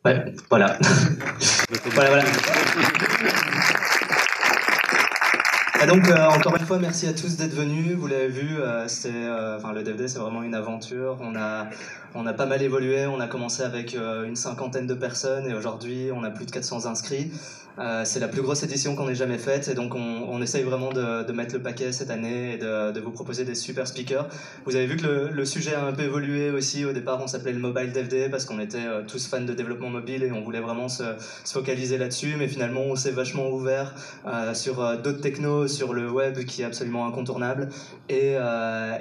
Ouais, voilà. Voilà. Et donc, encore une fois, merci à tous d'être venus. Vous l'avez vu, le DevD, c'est vraiment une aventure. On a pas mal évolué. On a commencé avec une cinquantaine de personnes et aujourd'hui, on a plus de 400 inscrits. C'est la plus grosse édition qu'on ait jamais faite et donc on essaye vraiment de mettre le paquet cette année et de vous proposer des super speakers. Vous avez vu que le sujet a un peu évolué aussi. Au départ, on s'appelait le Mobile DevD parce qu'on était tous fans de développement mobile et on voulait vraiment se focaliser là-dessus. Mais finalement, on s'est vachement ouvert sur d'autres technos, sur le web qui est absolument incontournable. Et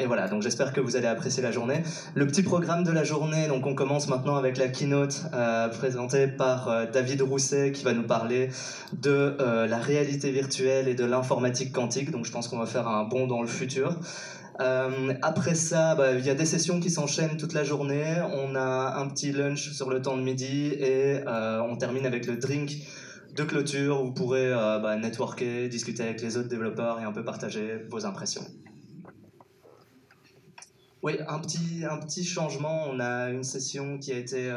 voilà, donc j'espère que vous allez apprécier la journée. Le petit programme de la journée, donc on commence maintenant avec la keynote présentée par David Rousset qui va nous parler de la réalité virtuelle et de l'informatique quantique. Donc je pense qu'on va faire un bond dans le futur. Après ça, il y a des sessions qui s'enchaînent toute la journée. On a un petit lunch sur le temps de midi et on termine avec le drink de clôture où vous pourrez networker, discuter avec les autres développeurs et un peu partager vos impressions. Oui, un petit changement. On a une session qui a été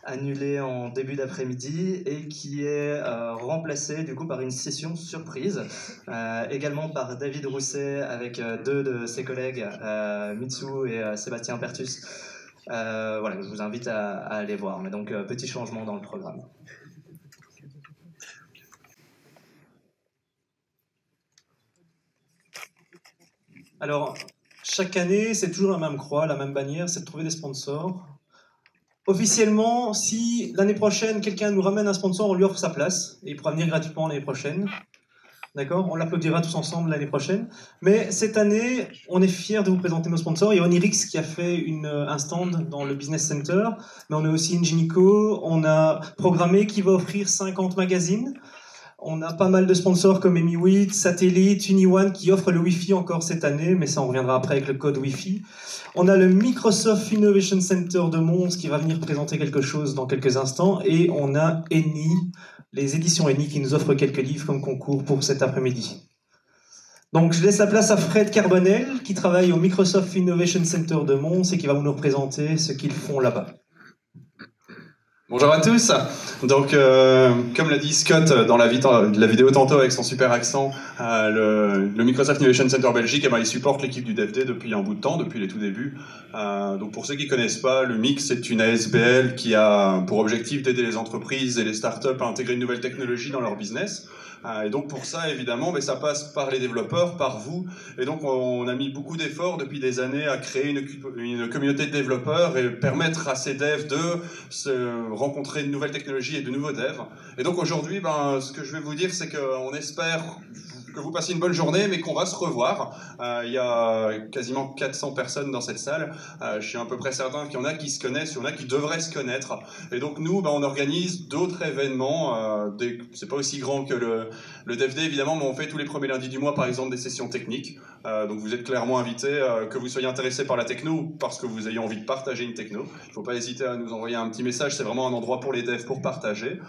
annulée en début d'après-midi et qui est remplacée du coup par une session surprise, également par David Rousset avec deux de ses collègues, Mitsu et Sébastien Pertus. Voilà, je vous invite à aller voir. Mais donc, petit changement dans le programme. Alors, chaque année, c'est toujours la même croix, la même bannière, c'est de trouver des sponsors. Officiellement, si l'année prochaine, quelqu'un nous ramène un sponsor, on lui offre sa place, et il pourra venir gratuitement l'année prochaine. D'accord? On l'applaudira tous ensemble l'année prochaine. Mais cette année, on est fiers de vous présenter nos sponsors. Il y a Onirix qui a fait un stand dans le Business Center, mais on a aussi Ingenico, on a Programmé qui va offrir 50 magazines. On a pas mal de sponsors comme Emi8, Satellite, UniOne qui offrent le Wi-Fi encore cette année, mais ça on reviendra après avec le code Wi-Fi. On a le Microsoft Innovation Center de Mons qui va venir présenter quelque chose dans quelques instants. Et on a Eni, les éditions Eni qui nous offrent quelques livres comme concours pour cet après-midi. Donc je laisse la place à Fred Carbonel qui travaille au Microsoft Innovation Center de Mons et qui va nous représenter ce qu'ils font là-bas. Bonjour à tous. Donc, comme l'a dit Scott dans la vidéo tantôt avec son super accent, le Microsoft Innovation Center Belgique, il supporte l'équipe du DevD depuis un bout de temps, depuis les tout débuts. Donc, pour ceux qui ne connaissent pas, le MIC, c'est une ASBL qui a pour objectif d'aider les entreprises et les startups à intégrer une nouvelle technologie dans leur business. Et donc pour ça, évidemment, ça passe par les développeurs, par vous. Et donc on a mis beaucoup d'efforts depuis des années à créer une communauté de développeurs et permettre à ces devs de se rencontrer de nouvelles technologies et de nouveaux devs. Et donc aujourd'hui, ce que je vais vous dire, c'est qu'on espère que vous passez une bonne journée, mais qu'on va se revoir. Il y a quasiment 400 personnes dans cette salle. Je suis à peu près certain qu'il y en a qui se connaissent, il y en a qui devraient se connaître. Et donc nous, on organise d'autres événements. C'est pas aussi grand que le DevD, évidemment, mais on fait tous les premiers lundis du mois, par exemple, des sessions techniques. Donc vous êtes clairement invités, que vous soyez intéressé par la techno ou parce que vous ayez envie de partager une techno. Il ne faut pas hésiter à nous envoyer un petit message, c'est vraiment un endroit pour les devs pour partager.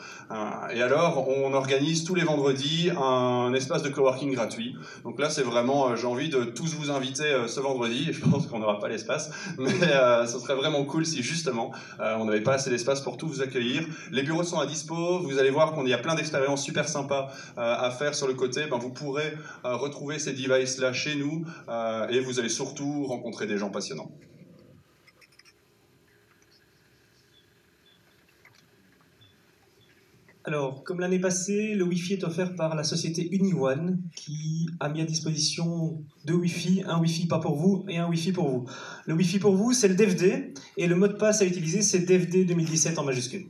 Et alors, on organise tous les vendredis un espace de coworking gratuit. Donc là, c'est vraiment, j'ai envie de tous vous inviter ce vendredi, et je pense qu'on n'aura pas l'espace, mais ce serait vraiment cool si justement, on n'avait pas assez d'espace pour tous vous accueillir. Les bureaux sont à dispo, vous allez voir qu'il y a plein d'expériences super sympas à faire sur le côté. Vous pourrez retrouver ces devices-là chez nous, et vous allez surtout rencontrer des gens passionnants. Alors, comme l'année passée, le Wi-Fi est offert par la société UniOne qui a mis à disposition deux Wi-Fi, un Wi-Fi pas pour vous et un Wi-Fi pour vous. Le Wi-Fi pour vous, c'est le DevD et le mot de passe à utiliser, c'est DevD 2017 en majuscule.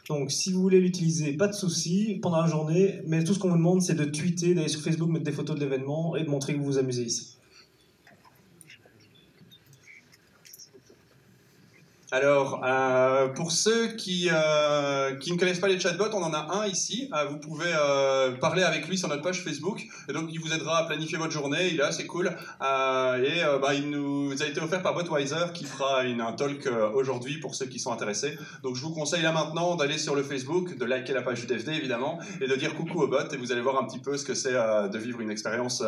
Donc, si vous voulez l'utiliser, pas de souci pendant la journée, mais tout ce qu'on vous demande, c'est de tweeter, d'aller sur Facebook, mettre des photos de l'événement et de montrer que vous vous amusez ici. Alors, pour ceux qui ne connaissent pas les chatbots, on en a un ici. Vous pouvez parler avec lui sur notre page Facebook. Et donc, il vous aidera à planifier votre journée. Il est assez cool. Il nous a été offert par Botweiser qui fera un talk aujourd'hui pour ceux qui sont intéressés. Donc, je vous conseille là maintenant d'aller sur le Facebook, de liker la page du DFD évidemment, et de dire coucou au bot. Et vous allez voir un petit peu ce que c'est de vivre une expérience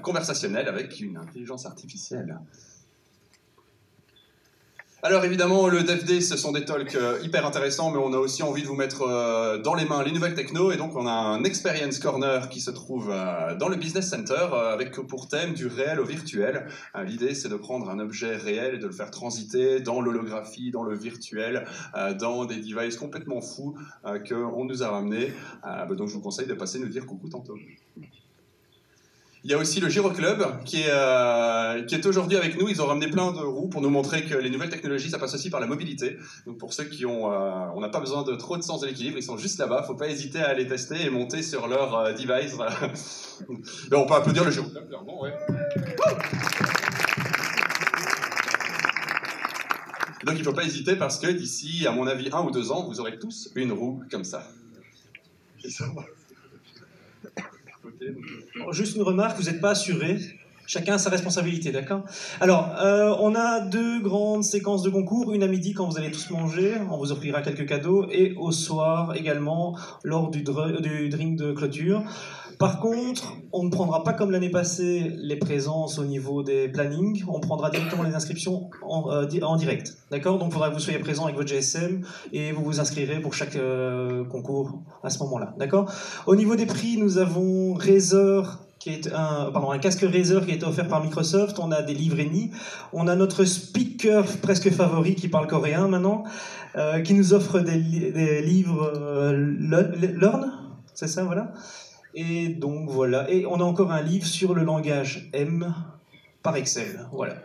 conversationnelle avec une intelligence artificielle. Alors évidemment, le DevD, ce sont des talks hyper intéressants, mais on a aussi envie de vous mettre dans les mains les nouvelles techno, et donc on a un Experience Corner qui se trouve dans le Business Center, avec pour thème du réel au virtuel. L'idée, c'est de prendre un objet réel et de le faire transiter dans l'holographie, dans le virtuel, dans des devices complètement fous qu'on nous a ramenés. Donc je vous conseille de passer nous dire coucou tantôt. Il y a aussi le Giro Club qui est aujourd'hui avec nous. Ils ont ramené plein de roues pour nous montrer que les nouvelles technologies, ça passe aussi par la mobilité. Donc pour ceux qui ont, on n'a pas besoin de trop de sens de l'équilibre, ils sont juste là-bas. Faut pas hésiter à les tester et monter sur leur device. Mais on peut applaudir le Giro Club, clairement, ouais. Donc il ne faut pas hésiter parce que d'ici, à mon avis, 1 ou 2 ans, vous aurez tous une roue comme ça. Juste une remarque, vous n'êtes pas assuré. Chacun a sa responsabilité, d'accord? Alors, on a 2 grandes séquences de concours. Une à midi quand vous allez tous manger, on vous offrira quelques cadeaux. Et au soir également, lors du drink de clôture. Par contre, on ne prendra pas comme l'année passée les présences au niveau des plannings. On prendra directement les inscriptions en direct, d'accord? Donc il faudra que vous soyez présents avec votre GSM et vous vous inscrirez pour chaque concours à ce moment-là, d'accord? Au niveau des prix, nous avons Razer, qui est un casque Razer qui a été offert par Microsoft. On a des livres Eni. On a notre speaker presque favori qui parle coréen maintenant, qui nous offre des livres Learn, c'est ça, voilà. Et donc voilà. Et on a encore un livre sur le langage M par Excel. Voilà.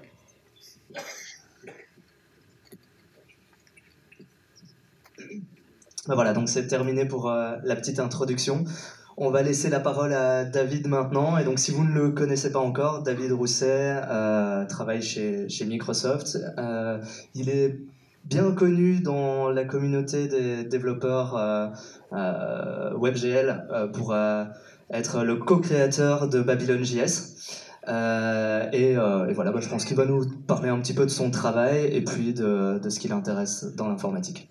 Ben voilà, donc c'est terminé pour la petite introduction. On va laisser la parole à David maintenant. Et donc, si vous ne le connaissez pas encore, David Rousset travaille chez Microsoft. Il est bien connu dans la communauté des développeurs WebGL pour être le co-créateur de Babylon.js. Et voilà, je pense qu'il va nous parler un petit peu de son travail et puis de ce qui l'intéresse dans l'informatique.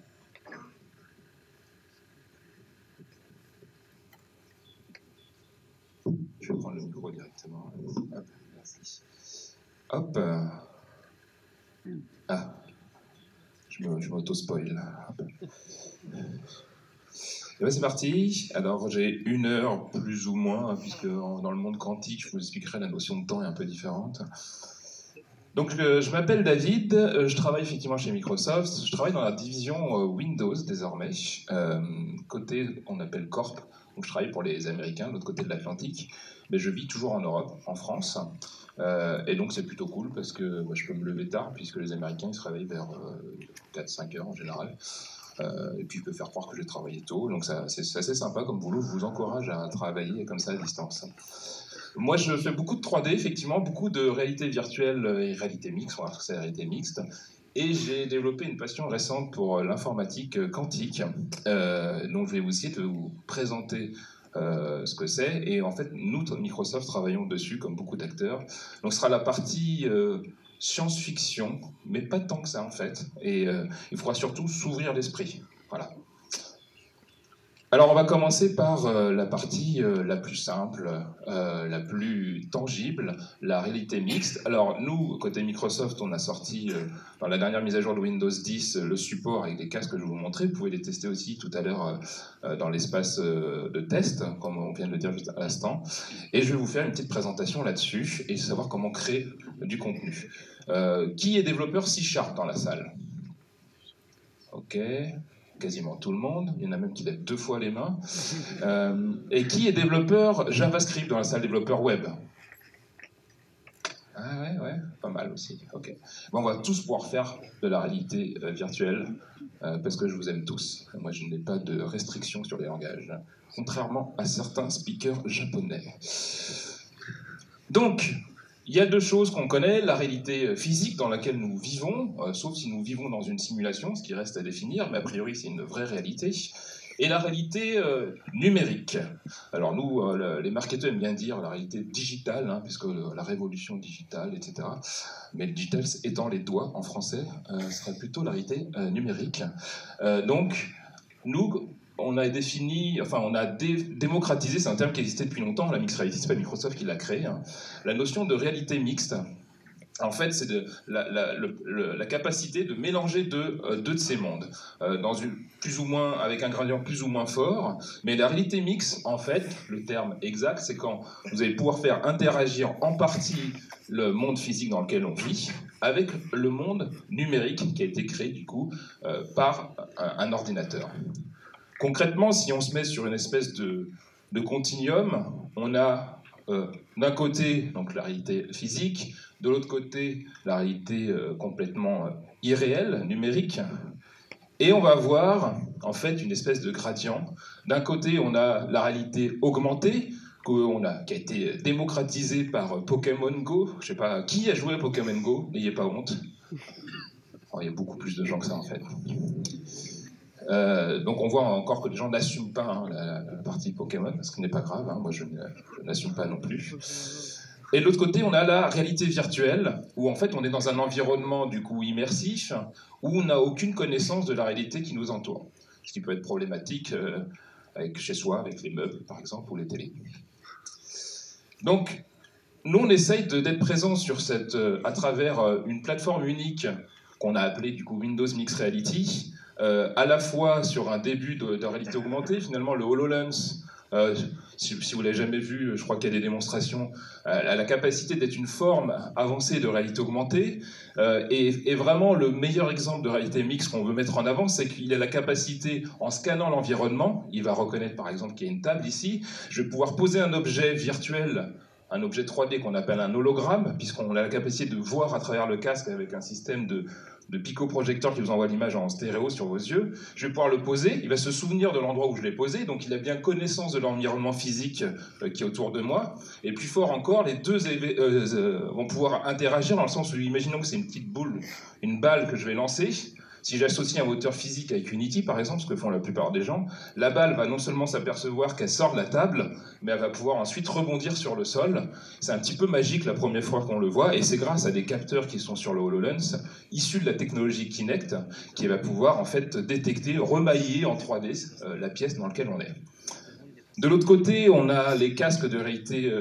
Je vais prendre le micro directement. Hop, merci. Hop. Ah. Je m'auto-spoil. Et ben c'est parti. Alors j'ai 1 heure plus ou moins, puisque dans le monde quantique, je vous expliquerai la notion de temps est un peu différente. Donc je m'appelle David, je travaille effectivement chez Microsoft, je travaille dans la division Windows désormais, côté on appelle Corp, donc je travaille pour les Américains de l'autre côté de l'Atlantique, mais je vis toujours en Europe, en France, et donc c'est plutôt cool parce que je peux me lever tard puisque les Américains ils se réveillent vers 4-5 heures en général. Et puis je peux faire croire que j'ai travaillé tôt, donc c'est assez sympa comme boulot, je vous encourage à travailler comme ça à distance. Moi je fais beaucoup de 3D, effectivement, beaucoup de réalité virtuelle et réalité mixte, on va voir que c'est la réalité mixte, et j'ai développé une passion récente pour l'informatique quantique, donc je vais essayer de vous présenter ce que c'est, et en fait nous, Microsoft, travaillons dessus comme beaucoup d'acteurs, donc ce sera la partie science-fiction, mais pas tant que ça en fait, et il faudra surtout s'ouvrir l'esprit, voilà. Alors on va commencer par la partie la plus simple, la plus tangible, la réalité mixte. Alors nous, côté Microsoft, on a sorti dans la dernière mise à jour de Windows 10 le support avec les casques que je vais vous montrer. Vous pouvez les tester aussi tout à l'heure dans l'espace de test, comme on vient de le dire juste à l'instant. Et je vais vous faire une petite présentation là-dessus et savoir comment créer du contenu. Qui est développeur C# dans la salle? Ok. Quasiment tout le monde, il y en a même qui lèvent 2 fois les mains. Et qui est développeur JavaScript dans la salle développeur web? Ah ouais, pas mal aussi. Ok. Bon, on va tous pouvoir faire de la réalité virtuelle parce que je vous aime tous. Moi, je n'ai pas de restrictions sur les langages, contrairement à certains speakers japonais. Donc, il y a 2 choses qu'on connaît, la réalité physique dans laquelle nous vivons, sauf si nous vivons dans une simulation, ce qui reste à définir, mais a priori c'est une vraie réalité, et la réalité numérique. Alors nous, les marketeurs aiment bien dire la réalité digitale, hein, puisque la révolution digitale, etc. Mais le digital étant les doigts en français, ce serait plutôt la réalité numérique. Donc, nous... on a démocratisé, c'est un terme qui existait depuis longtemps, la mixed reality, c'est pas Microsoft qui l'a créé, hein, la notion de réalité mixte. En fait, c'est la capacité de mélanger deux de ces mondes, avec un gradient plus ou moins fort. Mais la réalité mixte, en fait, le terme exact, c'est quand vous allez pouvoir faire interagir en partie le monde physique dans lequel on vit avec le monde numérique qui a été créé du coup par un ordinateur. Concrètement, si on se met sur une espèce de continuum, on a d'un côté donc la réalité physique, de l'autre côté la réalité complètement irréelle, numérique, et on va voir en fait une espèce de gradient. D'un côté, on a la réalité augmentée, qui a été démocratisée par Pokémon Go. Je sais pas, qui a joué à Pokémon Go? N'ayez pas honte. Il y a beaucoup plus de gens que ça en fait. Donc on voit encore que les gens n'assument pas la partie Pokémon, ce qui n'est pas grave, moi je n'assume pas non plus. Et de l'autre côté, on a la réalité virtuelle, où en fait on est dans un environnement du coup immersif, où on n'a aucune connaissance de la réalité qui nous entoure. Ce qui peut être problématique chez soi, avec les meubles par exemple, ou les télés. Donc, nous on essaye d'être présents sur à travers une plateforme unique qu'on a appelée du coup Windows Mixed Reality, à la fois sur un début de réalité augmentée, finalement le HoloLens, si vous ne l'avez jamais vu, je crois qu'il y a des démonstrations, a la capacité d'être une forme avancée de réalité augmentée, et vraiment le meilleur exemple de réalité mixte qu'on veut mettre en avant, c'est qu'il a la capacité, en scannant l'environnement, il va reconnaître par exemple qu'il y a une table ici, je vais pouvoir poser un objet virtuel, un objet 3D qu'on appelle un hologramme, puisqu'on a la capacité de voir à travers le casque avec un système de picoprojecteur qui vous envoie l'image en stéréo sur vos yeux. Je vais pouvoir le poser, il va se souvenir de l'endroit où je l'ai posé, donc il a bien connaissance de l'environnement physique qui est autour de moi. Et plus fort encore, les deux vont pouvoir interagir dans le sens où, imaginons que c'est une petite boule, une balle que je vais lancer. Si j'associe un moteur physique avec Unity, par exemple, ce que font la plupart des gens, la balle va non seulement s'apercevoir qu'elle sort de la table, mais elle va pouvoir ensuite rebondir sur le sol. C'est un petit peu magique la première fois qu'on le voit, et c'est grâce à des capteurs qui sont sur le HoloLens, issus de la technologie Kinect, qui va pouvoir en fait détecter, remailler en 3D la pièce dans laquelle on est. De l'autre côté, on a les casques de réalité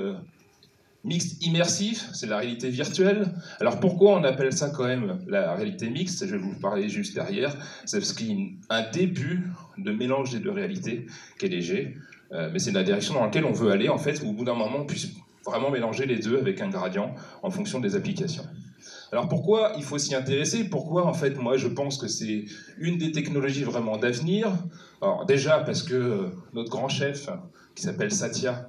mixte immersif, c'est la réalité virtuelle. Alors pourquoi on appelle ça quand même la réalité mixte? Je vais vous parler juste derrière. C'est parce qu'il y a un début de mélange des deux réalités qui est léger, mais c'est la direction dans laquelle on veut aller en fait, où au bout d'un moment on puisse vraiment mélanger les deux avec un gradient en fonction des applications. Alors pourquoi il faut s'y intéresser? Pourquoi en fait moi je pense que c'est une des technologies vraiment d'avenir? Alors déjà parce que notre grand chef qui s'appelle Satya,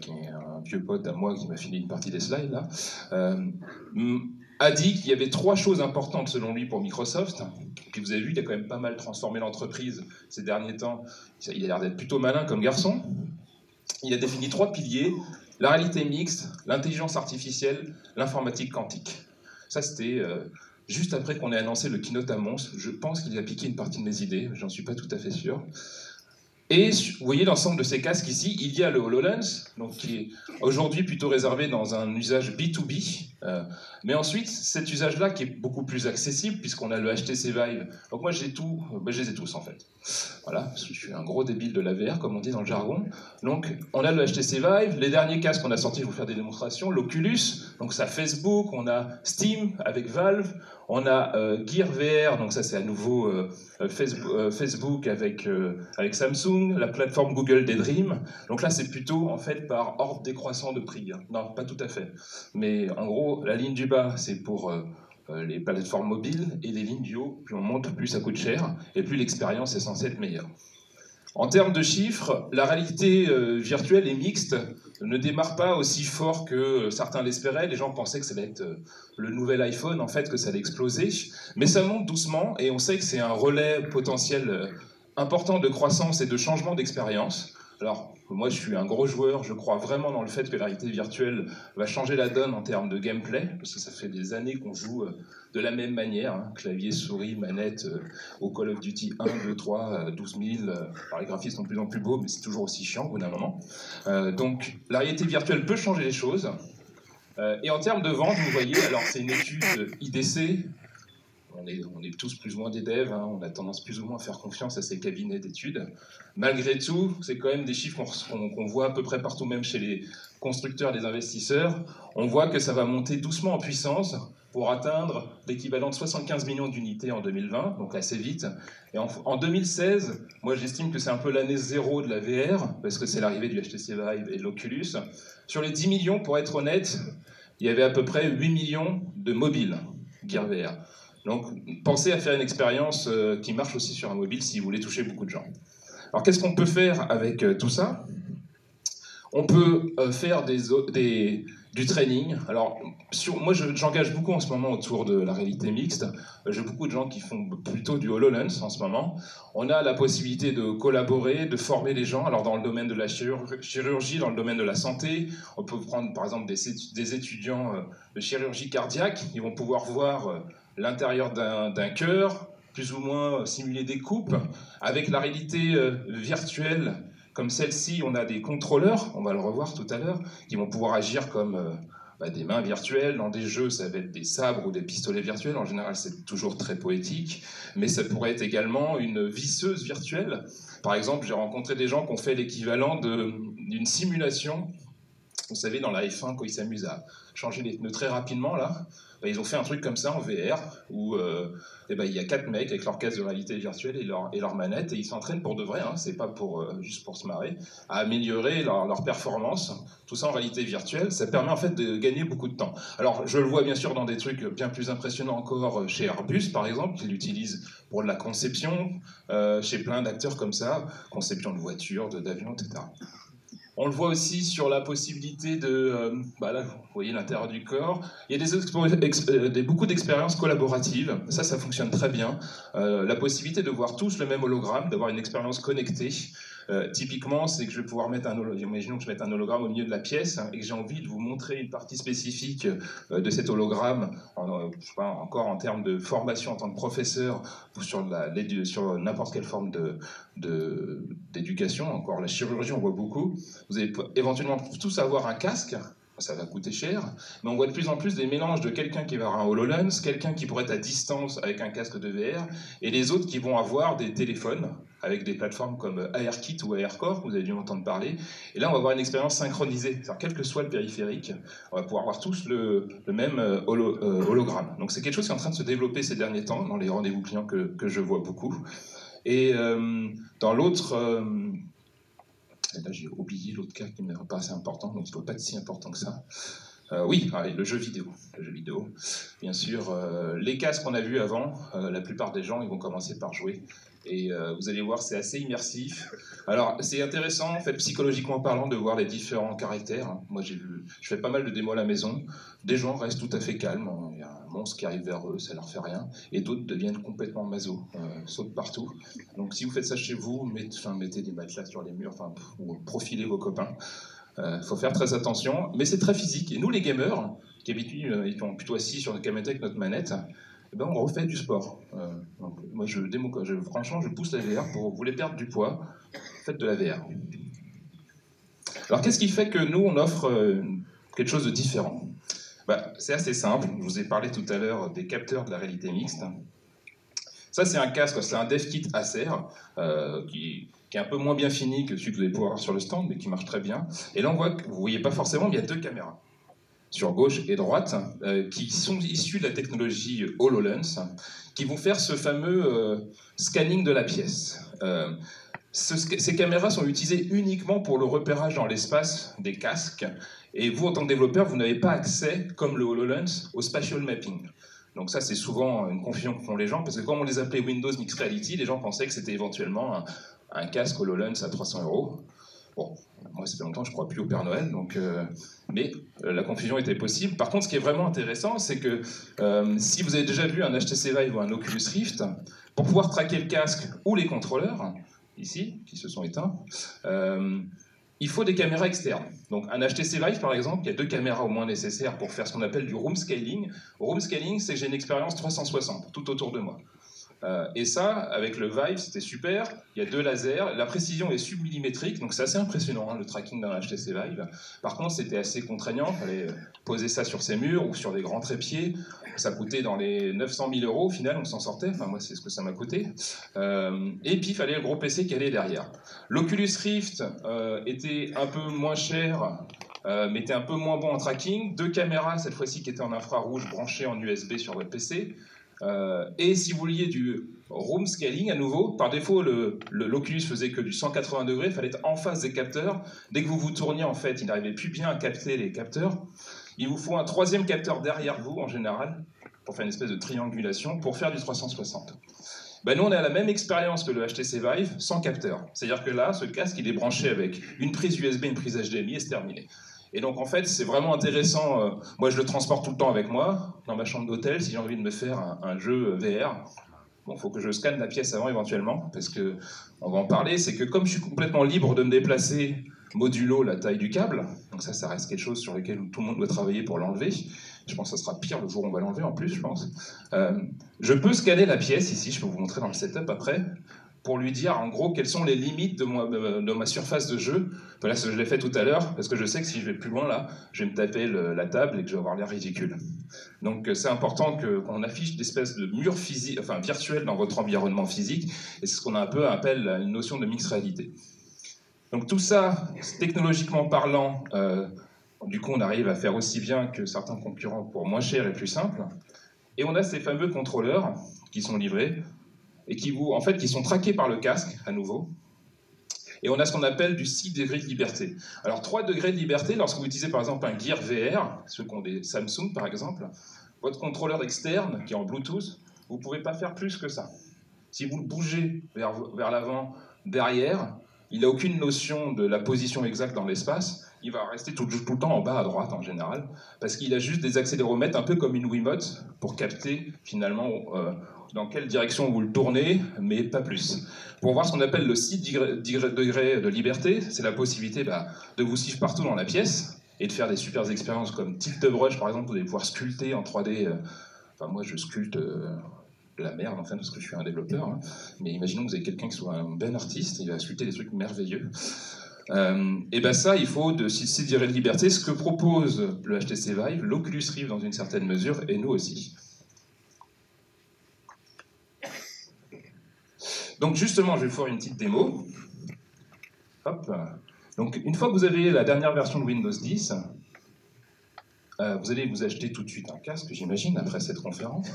qui est un vieux pote à moi qui m'a filé une partie des slides là, a dit qu'il y avait 3 choses importantes selon lui pour Microsoft. Puis vous avez vu, il a quand même pas mal transformé l'entreprise ces derniers temps. Il a l'air d'être plutôt malin comme garçon. Il a défini 3 piliers: la réalité mixte, l'intelligence artificielle, l'informatique quantique. Ça c'était juste après qu'on ait annoncé le keynote à Mons. Je pense qu'il a piqué une partie de mes idées, j'en suis pas tout à fait sûr. Et vous voyez l'ensemble de ces casques ici, il y a le HoloLens, donc qui est aujourd'hui plutôt réservé dans un usage B2B, mais ensuite cet usage-là qui est beaucoup plus accessible puisqu'on a le HTC Vive. Donc moi j'ai tout, je les ai tous en fait. Voilà, parce que je suis un gros débile de la VR comme on dit dans le jargon. Donc on a le HTC Vive, les derniers casques qu'on a sortis, je vais vous faire des démonstrations, l'Oculus, donc ça Facebook, on a Steam avec Valve, on a Gear VR, donc ça c'est à nouveau Facebook avec Samsung, la plateforme Google Daydream. Donc là c'est plutôt en fait par ordre décroissant de prix. Non, pas tout à fait. Mais en gros, la ligne du bas c'est pour les plateformes mobiles, et les lignes du haut, plus on monte, plus ça coûte cher, et plus l'expérience est censée être meilleure. En termes de chiffres, la réalité virtuelle et mixte ne démarre pas aussi fort que certains l'espéraient. Les gens pensaient que ça allait être le nouvel iPhone, en fait, que ça allait exploser. Mais ça monte doucement, et on sait que c'est un relais potentiel important de croissance et de changement d'expérience. Alors, moi, je suis un gros joueur, je crois vraiment dans le fait que la réalité virtuelle va changer la donne en termes de gameplay, parce que ça fait des années qu'on joue de la même manière, clavier, souris, manette, au Call of Duty 1, 2, 3, 12 000. Alors, les graphismes sont de plus en plus beaux, mais c'est toujours aussi chiant au bout d'un moment. Donc, la réalité virtuelle peut changer les choses. Et en termes de vente, vous voyez, alors c'est une étude IDC, on est tous plus ou moins des devs, hein, on a tendance plus ou moins à faire confiance à ces cabinets d'études. Malgré tout, c'est quand même des chiffres qu'on voit à peu près partout, même chez les constructeurs, les investisseurs. On voit que ça va monter doucement en puissance pour atteindre l'équivalent de 75 millions d'unités en 2020, donc assez vite. Et en 2016, moi j'estime que c'est un peu l'année zéro de la VR, parce que c'est l'arrivée du HTC Vive et de l'Oculus. Sur les 10 millions, pour être honnête, il y avait à peu près 8 millions de mobiles Gear VR. Donc pensez à faire une expérience qui marche aussi sur un mobile si vous voulez toucher beaucoup de gens. Alors qu'est-ce qu'on peut faire avec tout ça? On peut faire du training. Alors, moi, j'engage beaucoup en ce moment autour de la réalité mixte. J'ai beaucoup de gens qui font plutôt du HoloLens en ce moment. On a la possibilité de collaborer, de former les gens. Alors, dans le domaine de la chirurgie, dans le domaine de la santé, on peut prendre par exemple des étudiants de chirurgie cardiaque. Ils vont pouvoir voir l'intérieur d'un cœur, plus ou moins simuler des coupes. Avec la réalité virtuelle, comme celle-ci, on a des contrôleurs, on va le revoir tout à l'heure, qui vont pouvoir agir comme des mains virtuelles. Dans des jeux, ça va être des sabres ou des pistolets virtuels. En général, c'est toujours très poétique. Mais ça pourrait être également une visseuse virtuelle. Par exemple, j'ai rencontré des gens qui ont fait l'équivalent d'une simulation. Vous savez, dans la F1, quand ils s'amusent à changer les pneus très rapidement, là, ils ont fait un truc comme ça en VR, où il y a 4 mecs avec leur casque de réalité virtuelle et leur manette, et ils s'entraînent pour de vrai, hein, c'est pas juste pour se marrer, à améliorer leur performance. Tout ça en réalité virtuelle, ça permet en fait de gagner beaucoup de temps. Alors, je le vois bien sûr dans des trucs bien plus impressionnants encore chez Airbus, par exemple, qui l'utilisent pour la conception, chez plein d'acteurs comme ça, conception de voitures, d'avions, etc. On le voit aussi sur la possibilité de... là, vous voyez l'intérieur du corps. Il y a beaucoup d'expériences collaboratives. Ça fonctionne très bien. La possibilité de voir tous le même hologramme, d'avoir une expérience connectée. Typiquement, c'est que je vais pouvoir mettre imaginons que je mette un hologramme au milieu de la pièce et que j'ai envie de vous montrer une partie spécifique de cet hologramme, encore en termes de formation en tant que professeur ou sur n'importe quelle forme d'éducation. Encore la chirurgie, on voit beaucoup. Vous allez éventuellement tous avoir un casque. Ça va coûter cher, mais on voit de plus en plus des mélanges de quelqu'un qui va avoir un HoloLens, quelqu'un qui pourrait être à distance avec un casque de VR, et les autres qui vont avoir des téléphones avec des plateformes comme ARKit ou AirCore, vous avez dû entendre parler. Et là, on va avoir une expérience synchronisée. C'est-à-dire, quel que soit le périphérique, on va pouvoir avoir tous le même hologramme. Donc c'est quelque chose qui est en train de se développer ces derniers temps, dans les rendez-vous clients que je vois beaucoup. Et dans l'autre... là, j'ai oublié l'autre cas qui me paraissait important, donc il ne doit pas être si important que ça. Oui, le jeu vidéo. Le jeu vidéo. Bien sûr, les casques qu'on a vus avant, la plupart des gens, ils vont commencer par jouer. Et vous allez voir, c'est assez immersif. Alors, c'est intéressant, en fait, psychologiquement parlant, de voir les différents caractères. Moi, je fais pas mal de démos à la maison. Des gens restent tout à fait calmes. Il y a un monstre qui arrive vers eux, ça leur fait rien. Et d'autres deviennent complètement maso, sautent partout. Donc, si vous faites ça chez vous, mettez des matelas sur les murs, ou profilez vos copains. Faut faire très attention. Mais c'est très physique. Et nous, les gamers, qui étant plutôt assis sur le canapé avec notre manette, on refait du sport. Donc, moi, franchement, je pousse la VR pour vous voulez perdre du poids, faites de la VR. Alors, qu'est-ce qui fait que nous, on offre quelque chose de différent? C'est assez simple. Je vous ai parlé tout à l'heure des capteurs de la réalité mixte. Ça, c'est un casque, c'est un DevKit Acer qui est un peu moins bien fini que celui que vous allez pouvoir avoir sur le stand, mais qui marche très bien. Et là, on voit que vous ne voyez pas forcément, mais il y a 2 caméras. Sur gauche et droite, qui sont issus de la technologie HoloLens, qui vont faire ce fameux scanning de la pièce. Ces caméras sont utilisées uniquement pour le repérage dans l'espace des casques, et vous, en tant que développeur, vous n'avez pas accès, comme le HoloLens, au spatial mapping. Donc ça, c'est souvent une confusion que font les gens, parce que quand on les appelait Windows Mixed Reality, les gens pensaient que c'était éventuellement un casque HoloLens à 300 €. Bon, moi, ça fait longtemps que je ne crois plus au Père Noël, mais la confusion était possible. Par contre, ce qui est vraiment intéressant, c'est que si vous avez déjà vu un HTC Vive ou un Oculus Rift, pour pouvoir traquer le casque ou les contrôleurs, ici, qui se sont éteints, il faut des caméras externes. Donc un HTC Vive, par exemple, il y a 2 caméras au moins nécessaires pour faire ce qu'on appelle du room scaling. Room scaling, c'est que j'ai une expérience 360 tout autour de moi. Et ça, avec le Vive, c'était super. Il y a 2 lasers. La précision est submillimétrique, donc c'est assez impressionnant, hein, le tracking d'un HTC Vive. Par contre, c'était assez contraignant. Il fallait poser ça sur ses murs ou sur des grands trépieds. Ça coûtait dans les 900 000 euros. Au final, on s'en sortait. Enfin, moi, c'est ce que ça m'a coûté. Et puis, il fallait le gros PC qui allait derrière. L'Oculus Rift était un peu moins cher, mais était un peu moins bon en tracking. 2 caméras, cette fois-ci, qui étaient en infrarouge branchées en USB sur votre PC. Et si vous vouliez du room scaling à nouveau, par défaut l'Oculus faisait que du 180 degrés, il fallait être en face des capteurs. Dès que vous vous tourniez, en fait, il n'arrivait plus bien à capter les capteurs. Il vous faut un 3e capteur derrière vous, en général, pour faire une espèce de triangulation, pour faire du 360. Ben nous, on a la même expérience que le HTC Vive, sans capteur. C'est-à-dire que là, ce casque, il est branché avec une prise USB, une prise HDMI, et c'est terminé. Et donc, en fait, c'est vraiment intéressant. Moi, je le transporte tout le temps avec moi, dans ma chambre d'hôtel, si j'ai envie de me faire un jeu VR. Bon, il faut que je scanne la pièce avant, éventuellement, parce que on va en parler. C'est que comme je suis complètement libre de me déplacer modulo la taille du câble, donc ça reste quelque chose sur lequel tout le monde doit travailler pour l'enlever. Je pense que ça sera pire le jour où on va l'enlever, en plus, je pense. Je peux scanner la pièce, ici, je peux vous montrer dans le setup après, pour lui dire en gros quelles sont les limites de ma surface de jeu. Voilà, je l'ai fait tout à l'heure, parce que je sais que si je vais plus loin là, je vais me taper la table et que je vais avoir l'air ridicule. Donc c'est important qu'on affiche d'espèces de murs physiques, enfin virtuels dans votre environnement physique, et c'est ce qu'on a un peu appelle une notion de mixed réalité. Donc tout ça, technologiquement parlant, du coup on arrive à faire aussi bien que certains concurrents pour moins cher et plus simple. Et on a ces fameux contrôleurs qui sont livrés, et qui sont traqués par le casque, à nouveau. Et on a ce qu'on appelle du 6 degrés de liberté. Alors 3 degrés de liberté, lorsque vous utilisez par exemple un Gear VR, ceux qui ont des Samsung par exemple, votre contrôleur externe, qui est en Bluetooth, vous ne pouvez pas faire plus que ça. Si vous le bougez vers l'avant, derrière, il n'a aucune notion de la position exacte dans l'espace, il va rester tout le temps en bas à droite en général, parce qu'il a juste des accéléromètres, un peu comme une Wiimote, pour capter finalement dans quelle direction vous le tournez, mais pas plus. Pour voir ce qu'on appelle le 6 degrés de liberté, c'est la possibilité de vous suivre partout dans la pièce, et de faire des super expériences comme Tilt Brush par exemple, vous allez pouvoir sculpter en 3D, enfin moi je sculpte de la merde, enfin, parce que je suis un développeur, hein. Mais imaginons que vous avez quelqu'un qui soit un bon artiste, il va sculpter des trucs merveilleux. Et ben ça, il faut de 6 degrés de liberté, ce que propose le HTC Vive, l'Oculus Rift dans une certaine mesure, et nous aussi. Donc justement, je vais faire une petite démo. Hop. Donc une fois que vous avez la dernière version de Windows 10, vous allez vous acheter tout de suite un casque, j'imagine, après cette conférence.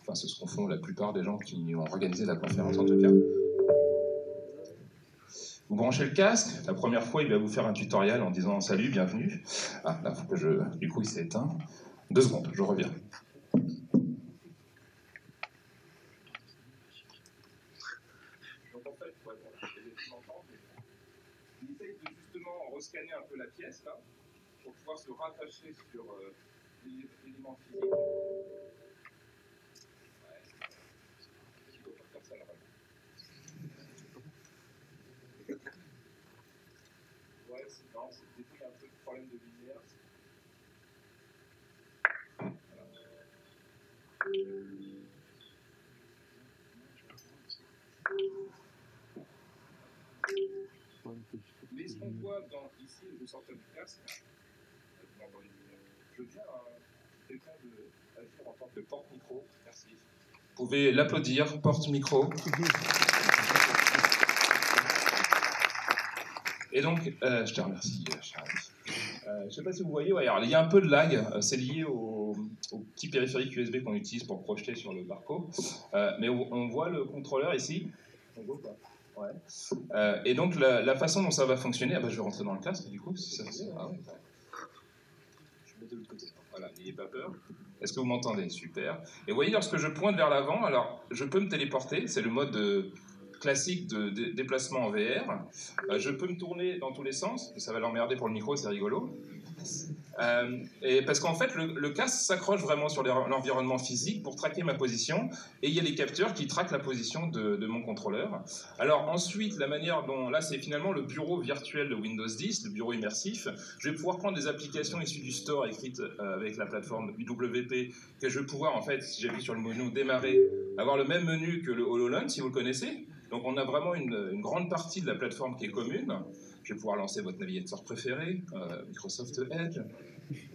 Enfin, c'est ce qu'en font la plupart des gens qui ont organisé la conférence, en tout cas. Vous branchez le casque. La première fois, il va vous faire un tutoriel en disant « Salut, bienvenue ». Ah, là, faut que je... Du coup, il s'est éteint. 2 secondes, je reviens. Donc, en fait, il essaye de justement rescanner un peu la pièce, là, pour pouvoir se rattacher sur l'élément physique. Non, c'est peut-être un peu de problème de lumière. Mais ce qu'on voit ici, je sors du casque, je viens à quelqu'un d'agir en tant que porte-micro. Merci. Vous pouvez l'applaudir, porte-micro. Et donc, je te remercie, cher ami. Je ne sais pas si vous voyez, ouais, alors, il y a un peu de lag, c'est lié au petit périphérique USB qu'on utilise pour projeter sur le barco. Mais on voit le contrôleur ici. On voit pas. Ouais. Et donc la façon dont ça va fonctionner, je vais rentrer dans le casque du coup, si ça se... Ah ouais. Je vais mettre de l'autre côté. Voilà, n'ayez pas peur. Est-ce que vous m'entendez? Super. Et vous voyez, lorsque je pointe vers l'avant, alors je peux me téléporter, c'est le mode classique de déplacement en VR. Je peux me tourner dans tous les sens, ça va l'emmerder pour le micro, c'est rigolo. Et parce qu'en fait, le casque s'accroche vraiment sur l'environnement physique pour traquer ma position, et il y a les capteurs qui traquent la position de mon contrôleur. Alors ensuite, la manière dont, là c'est finalement le bureau virtuel de Windows 10, le bureau immersif. Je vais pouvoir prendre des applications issues du store écrites avec la plateforme UWP, que je vais pouvoir, en fait, si j'appuie sur le menu démarrer, avoir le même menu que le HoloLens, si vous le connaissez. Donc on a vraiment une grande partie de la plateforme qui est commune. Je vais pouvoir lancer votre navigateur préféré, Microsoft Edge.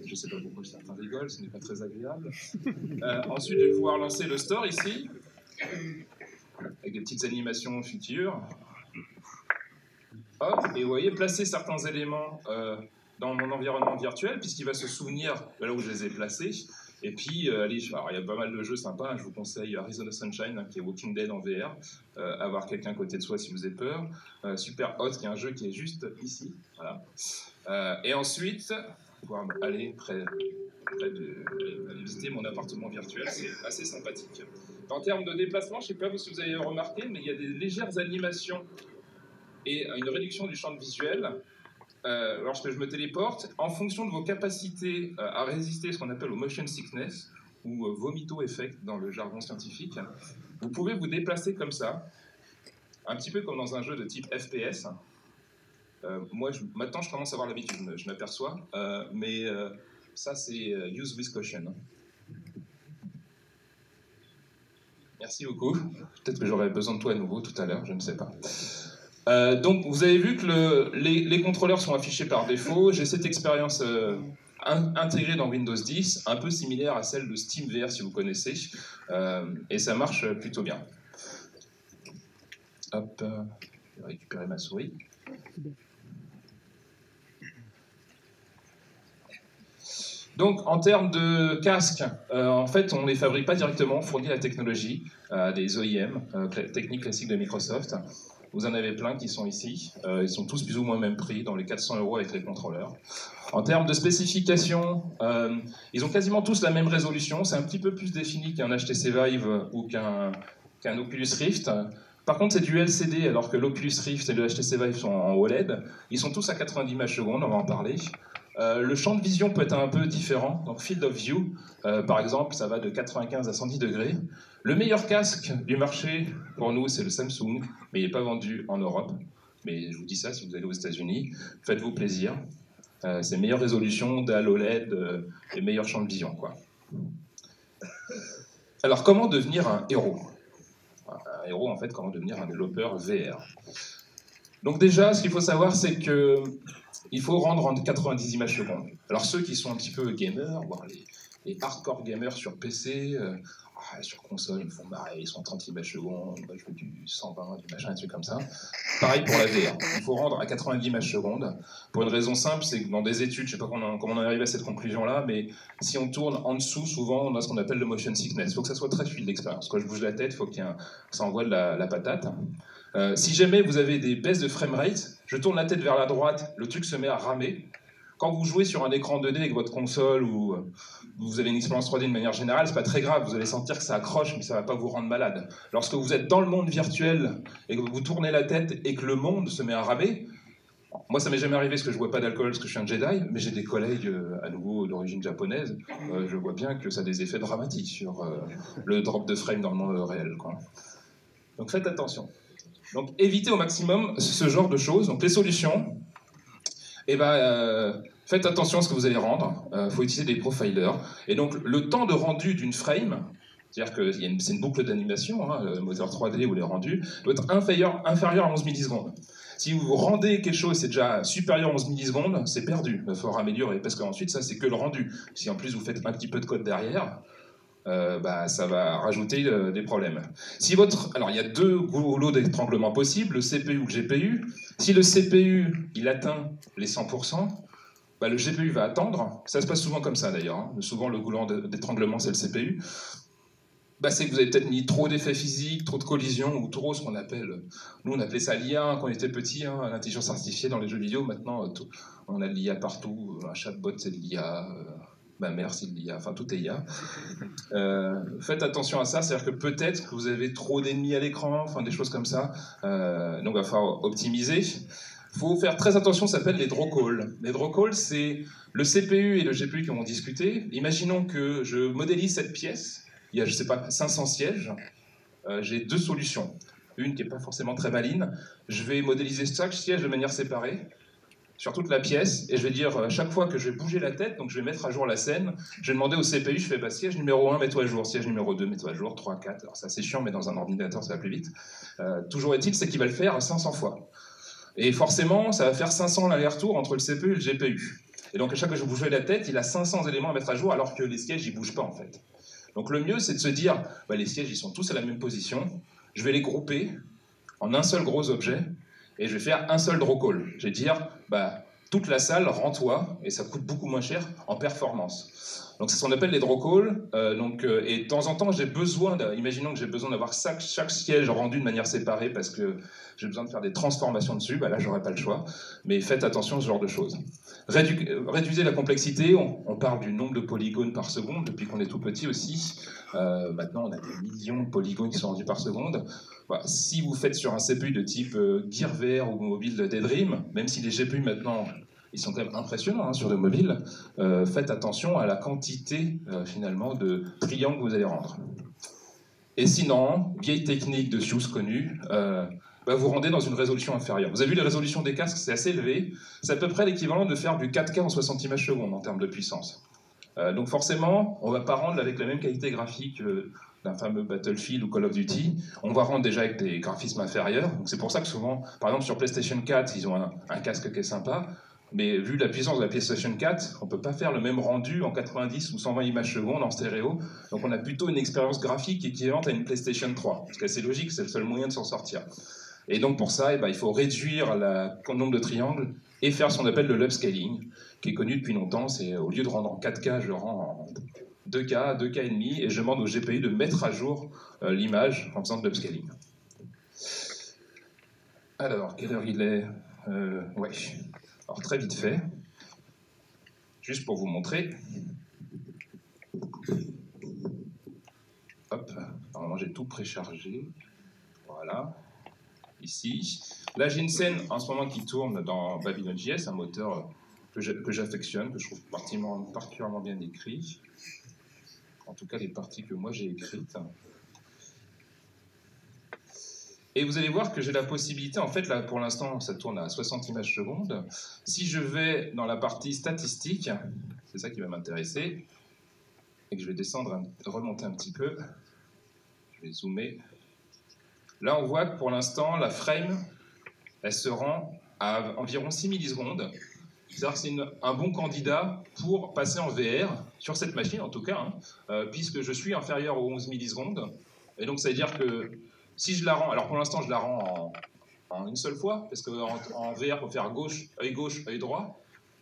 Je ne sais pas pourquoi certains rigolent, ce n'est pas très agréable. Ensuite, je vais pouvoir lancer le store ici, avec des petites animations futures. Hop, et vous voyez, placer certains éléments dans mon environnement virtuel, puisqu'il va se souvenir de là où je les ai placés. Et puis, allez, alors, il y a pas mal de jeux sympas. Je vous conseille Arizona Sunshine, qui est Walking Dead en VR. Avoir quelqu'un à côté de soi si vous avez peur. Super Hot, qui est un jeu qui est juste ici. Voilà. Et ensuite, pouvoir aller près aller visiter mon appartement virtuel. C'est assez sympathique. En termes de déplacement, je ne sais pas si vous avez remarqué, mais il y a des légères animations et une réduction du champ de visuel. Lorsque je me téléporte, en fonction de vos capacités à résister ce qu'on appelle au motion sickness, ou vomito effect dans le jargon scientifique, vous pouvez vous déplacer comme ça, un petit peu comme dans un jeu de type FPS. Moi, maintenant, je commence à avoir l'habitude, je m'aperçois, mais ça, c'est use with caution. Merci beaucoup. Peut-être que j'aurai besoin de toi à nouveau tout à l'heure, je ne sais pas. Donc, vous avez vu que les contrôleurs sont affichés par défaut. J'ai cette expérience intégrée dans Windows 10, un peu similaire à celle de SteamVR, si vous connaissez, et ça marche plutôt bien. Hop, je vais récupérer ma souris. Donc, en termes de casques, en fait, on ne les fabrique pas directement, on fournit la technologie des OEM, techniques classiques de Microsoft. Vous en avez plein qui sont ici. Ils sont tous plus ou moins même prix, dans les 400 € avec les contrôleurs. En termes de spécifications, ils ont quasiment tous la même résolution. C'est un petit peu plus défini qu'un HTC Vive ou qu'un Oculus Rift. Par contre, c'est du LCD, alors que l'Oculus Rift et le HTC Vive sont en OLED. Ils sont tous à 90 images secondes, on va en parler. Le champ de vision peut être un peu différent. Donc, field of view, par exemple, ça va de 95 à 110 degrés. Le meilleur casque du marché, pour nous, c'est le Samsung, mais il n'est pas vendu en Europe. Mais je vous dis ça, si vous allez aux États-Unis, faites-vous plaisir. C'est meilleure résolution, DAL OLED et meilleur champ de vision, quoi. Alors, comment devenir un héros ? Un héros, en fait, comment devenir un développeur VR ? Donc déjà, ce qu'il faut savoir, c'est qu'il faut rendre en 90 images secondes. Alors ceux qui sont un petit peu gamers, voire les hardcore gamers sur PC, sur console, ils me font marrer, ils sont en 30 images secondes, moi je veux du 120, du machin, des trucs comme ça. Pareil pour la VR, il faut rendre à 90 images secondes. Pour une raison simple, c'est que dans des études, je ne sais pas comment on est arrivé à cette conclusion-là, mais si on tourne en dessous, souvent on a ce qu'on appelle le motion sickness. Il faut que ça soit très fluide l'expérience. Quand je bouge la tête, il faut que ça envoie de la patate. Si jamais vous avez des baisses de framerate, je tourne la tête vers la droite, le truc se met à ramer. Quand vous jouez sur un écran 2D avec votre console ou vous avez une expérience 3D de manière générale, c'est pas très grave, vous allez sentir que ça accroche, mais ça va pas vous rendre malade. Lorsque vous êtes dans le monde virtuel et que vous tournez la tête et que le monde se met à ramer, moi ça m'est jamais arrivé parce que je bois pas d'alcool, parce que je suis un Jedi, mais j'ai des collègues à nouveau d'origine japonaise, je vois bien que ça a des effets dramatiques sur le drop de frame dans le monde réel, quoi. Donc faites attention. Donc évitez au maximum ce genre de choses. Donc les solutions, faites attention à ce que vous allez rendre. Il faut utiliser des profilers. Et donc le temps de rendu d'une frame, c'est-à-dire que c'est une boucle d'animation, le moteur 3D ou les rendus, doit être inférieur à 11 millisecondes. Si vous rendez quelque chose, c'est déjà supérieur à 11 millisecondes, c'est perdu. Il faut améliorer, parce qu'ensuite, ça, c'est que le rendu. Si en plus vous faites un petit peu de code derrière, ça va rajouter des problèmes. Alors, il y a deux goulots d'étranglement possibles, le CPU ou le GPU. Si le CPU, il atteint les 100%, le GPU va attendre. Ça se passe souvent comme ça, d'ailleurs. Souvent, le goulot d'étranglement, c'est le CPU. C'est que vous avez peut-être mis trop d'effets physiques, trop de collisions, ou trop ce qu'on appelle... Nous, on appelait ça l'IA quand on était petit, l'intelligence artificielle dans les jeux vidéo. Maintenant, on a de l'IA partout. Un chatbot, c'est de l'IA... Ma mère, c'est de l'IA, enfin tout est IA. Faites attention à ça, c'est-à-dire que peut-être que vous avez trop d'ennemis à l'écran, enfin des choses comme ça. Donc il va falloir optimiser. Il faut faire très attention, ça s'appelle les draw calls. Les draw calls, c'est le CPU et le GPU qui vont discuter. Imaginons que je modélise cette pièce, il y a, je sais pas, 500 sièges. J'ai deux solutions. Une qui n'est pas forcément très maligne. Je vais modéliser chaque siège de manière séparée sur toute la pièce, et je vais dire, chaque fois que je vais bouger la tête, donc je vais mettre à jour la scène, je vais demander au CPU, je fais, bah, siège numéro 1, mets-toi à jour, siège numéro 2, mets-toi à jour, 3, 4, alors ça c'est chiant, mais dans un ordinateur ça va plus vite. Toujours est-il, c'est qu'il va le faire 500 fois. Et forcément, ça va faire 500 allers-retours entre le CPU et le GPU. Et donc à chaque fois que je bouge la tête, il a 500 éléments à mettre à jour, alors que les sièges, ils bougent pas en fait. Donc le mieux, c'est de se dire, bah, les sièges, ils sont tous à la même position, je vais les grouper en un seul gros objet, et je vais faire un seul draw call. Je vais dire, bah, toute la salle, rends-toi, et ça coûte beaucoup moins cher en performance. Donc c'est ce qu'on appelle les draw calls. Et de temps en temps, imaginons que j'ai besoin d'avoir chaque siège rendu de manière séparée parce que j'ai besoin de faire des transformations dessus, bah là, j'aurai pas le choix. Mais faites attention à ce genre de choses. Réduisez la complexité, on parle du nombre de polygones par seconde, depuis qu'on est tout petit aussi. Maintenant, on a des millions de polygones qui sont rendus par seconde. Bah, si vous faites sur un CPU de type GearVR ou mobile Daydream, même si les GPU maintenant, ils sont quand même impressionnants hein, sur le mobile, faites attention à la quantité finalement de triangles que vous allez rendre. Et sinon, vieille technique de Hughes connue, vous rendez dans une résolution inférieure. Vous avez vu les résolutions des casques, c'est assez élevé. C'est à peu près l'équivalent de faire du 4K en 60 images secondes en termes de puissance. Donc forcément, on ne va pas rendre avec la même qualité graphique d'un fameux Battlefield ou Call of Duty. On va rendre déjà avec des graphismes inférieurs. Donc c'est pour ça que souvent, par exemple sur PlayStation 4, ils ont un casque qui est sympa. Mais vu la puissance de la PlayStation 4, on ne peut pas faire le même rendu en 90 ou 120 images secondes en stéréo. Donc on a plutôt une expérience graphique équivalente à une PlayStation 3. Parce que c'est logique, c'est le seul moyen de s'en sortir. Et donc pour ça, il faut réduire le nombre de triangles et faire ce qu'on appelle le l'upscaling, qui est connu depuis longtemps. C'est au lieu de rendre en 4K, je rends en 2K, 2K et demi, et je demande au GPU de mettre à jour l'image en faisant de l'upscaling. Alors, quelle heure il est ouais. Alors très vite fait, juste pour vous montrer. Hop, normalement j'ai tout préchargé. Voilà. Ici. Là, j'ai une scène en ce moment qui tourne dans Babylon.js, un moteur que j'affectionne, que je trouve particulièrement bien écrit. En tout cas, les parties que moi j'ai écrites. Et vous allez voir que j'ai la possibilité, en fait, là, pour l'instant, ça tourne à 60 images secondes. Si je vais dans la partie statistique, c'est ça qui va m'intéresser, et que je vais descendre, remonter un petit peu, je vais zoomer. Là, on voit que pour l'instant, la frame, elle se rend à environ 6 millisecondes. C'est-à-dire que c'est un bon candidat pour passer en VR, sur cette machine en tout cas, puisque je suis inférieur aux 11 millisecondes. Et donc, ça veut dire que si je la rends, alors pour l'instant, je la rends en une seule fois, parce qu'en VR, il faut faire gauche, œil droit.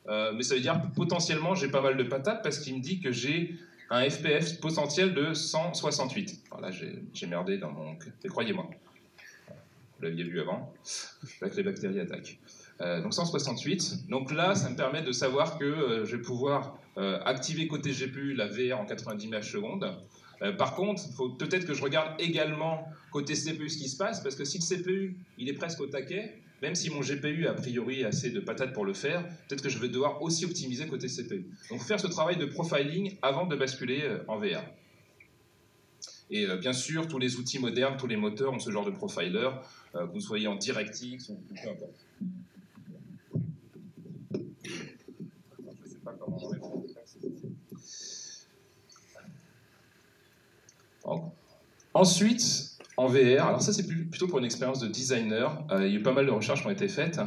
Mais ça veut dire que potentiellement, j'ai pas mal de patates, parce qu'il me dit que j'ai un FPS potentiel de 168. Alors là, j'ai merdé dans mon... Mais croyez-moi. Vous l'aviez vu avant, là que les bactéries attaquent. Donc 168. Donc là, ça me permet de savoir que je vais pouvoir activer côté GPU la VR en 90 images secondes. Par contre, il faut peut-être que je regarde également côté CPU ce qui se passe, parce que si le CPU il est presque au taquet, même si mon GPU a priori assez de patates pour le faire, peut-être que je vais devoir aussi optimiser côté CPU. Donc faire ce travail de profiling avant de basculer en VR. Et bien sûr, tous les outils modernes, tous les moteurs ont ce genre de profiler, que vous soyez en DirectX ou peu importe. Je ne sais pas comment on va faire. Ensuite, en VR, alors ça c'est plutôt pour une expérience de designer, il y a eu pas mal de recherches qui ont été faites.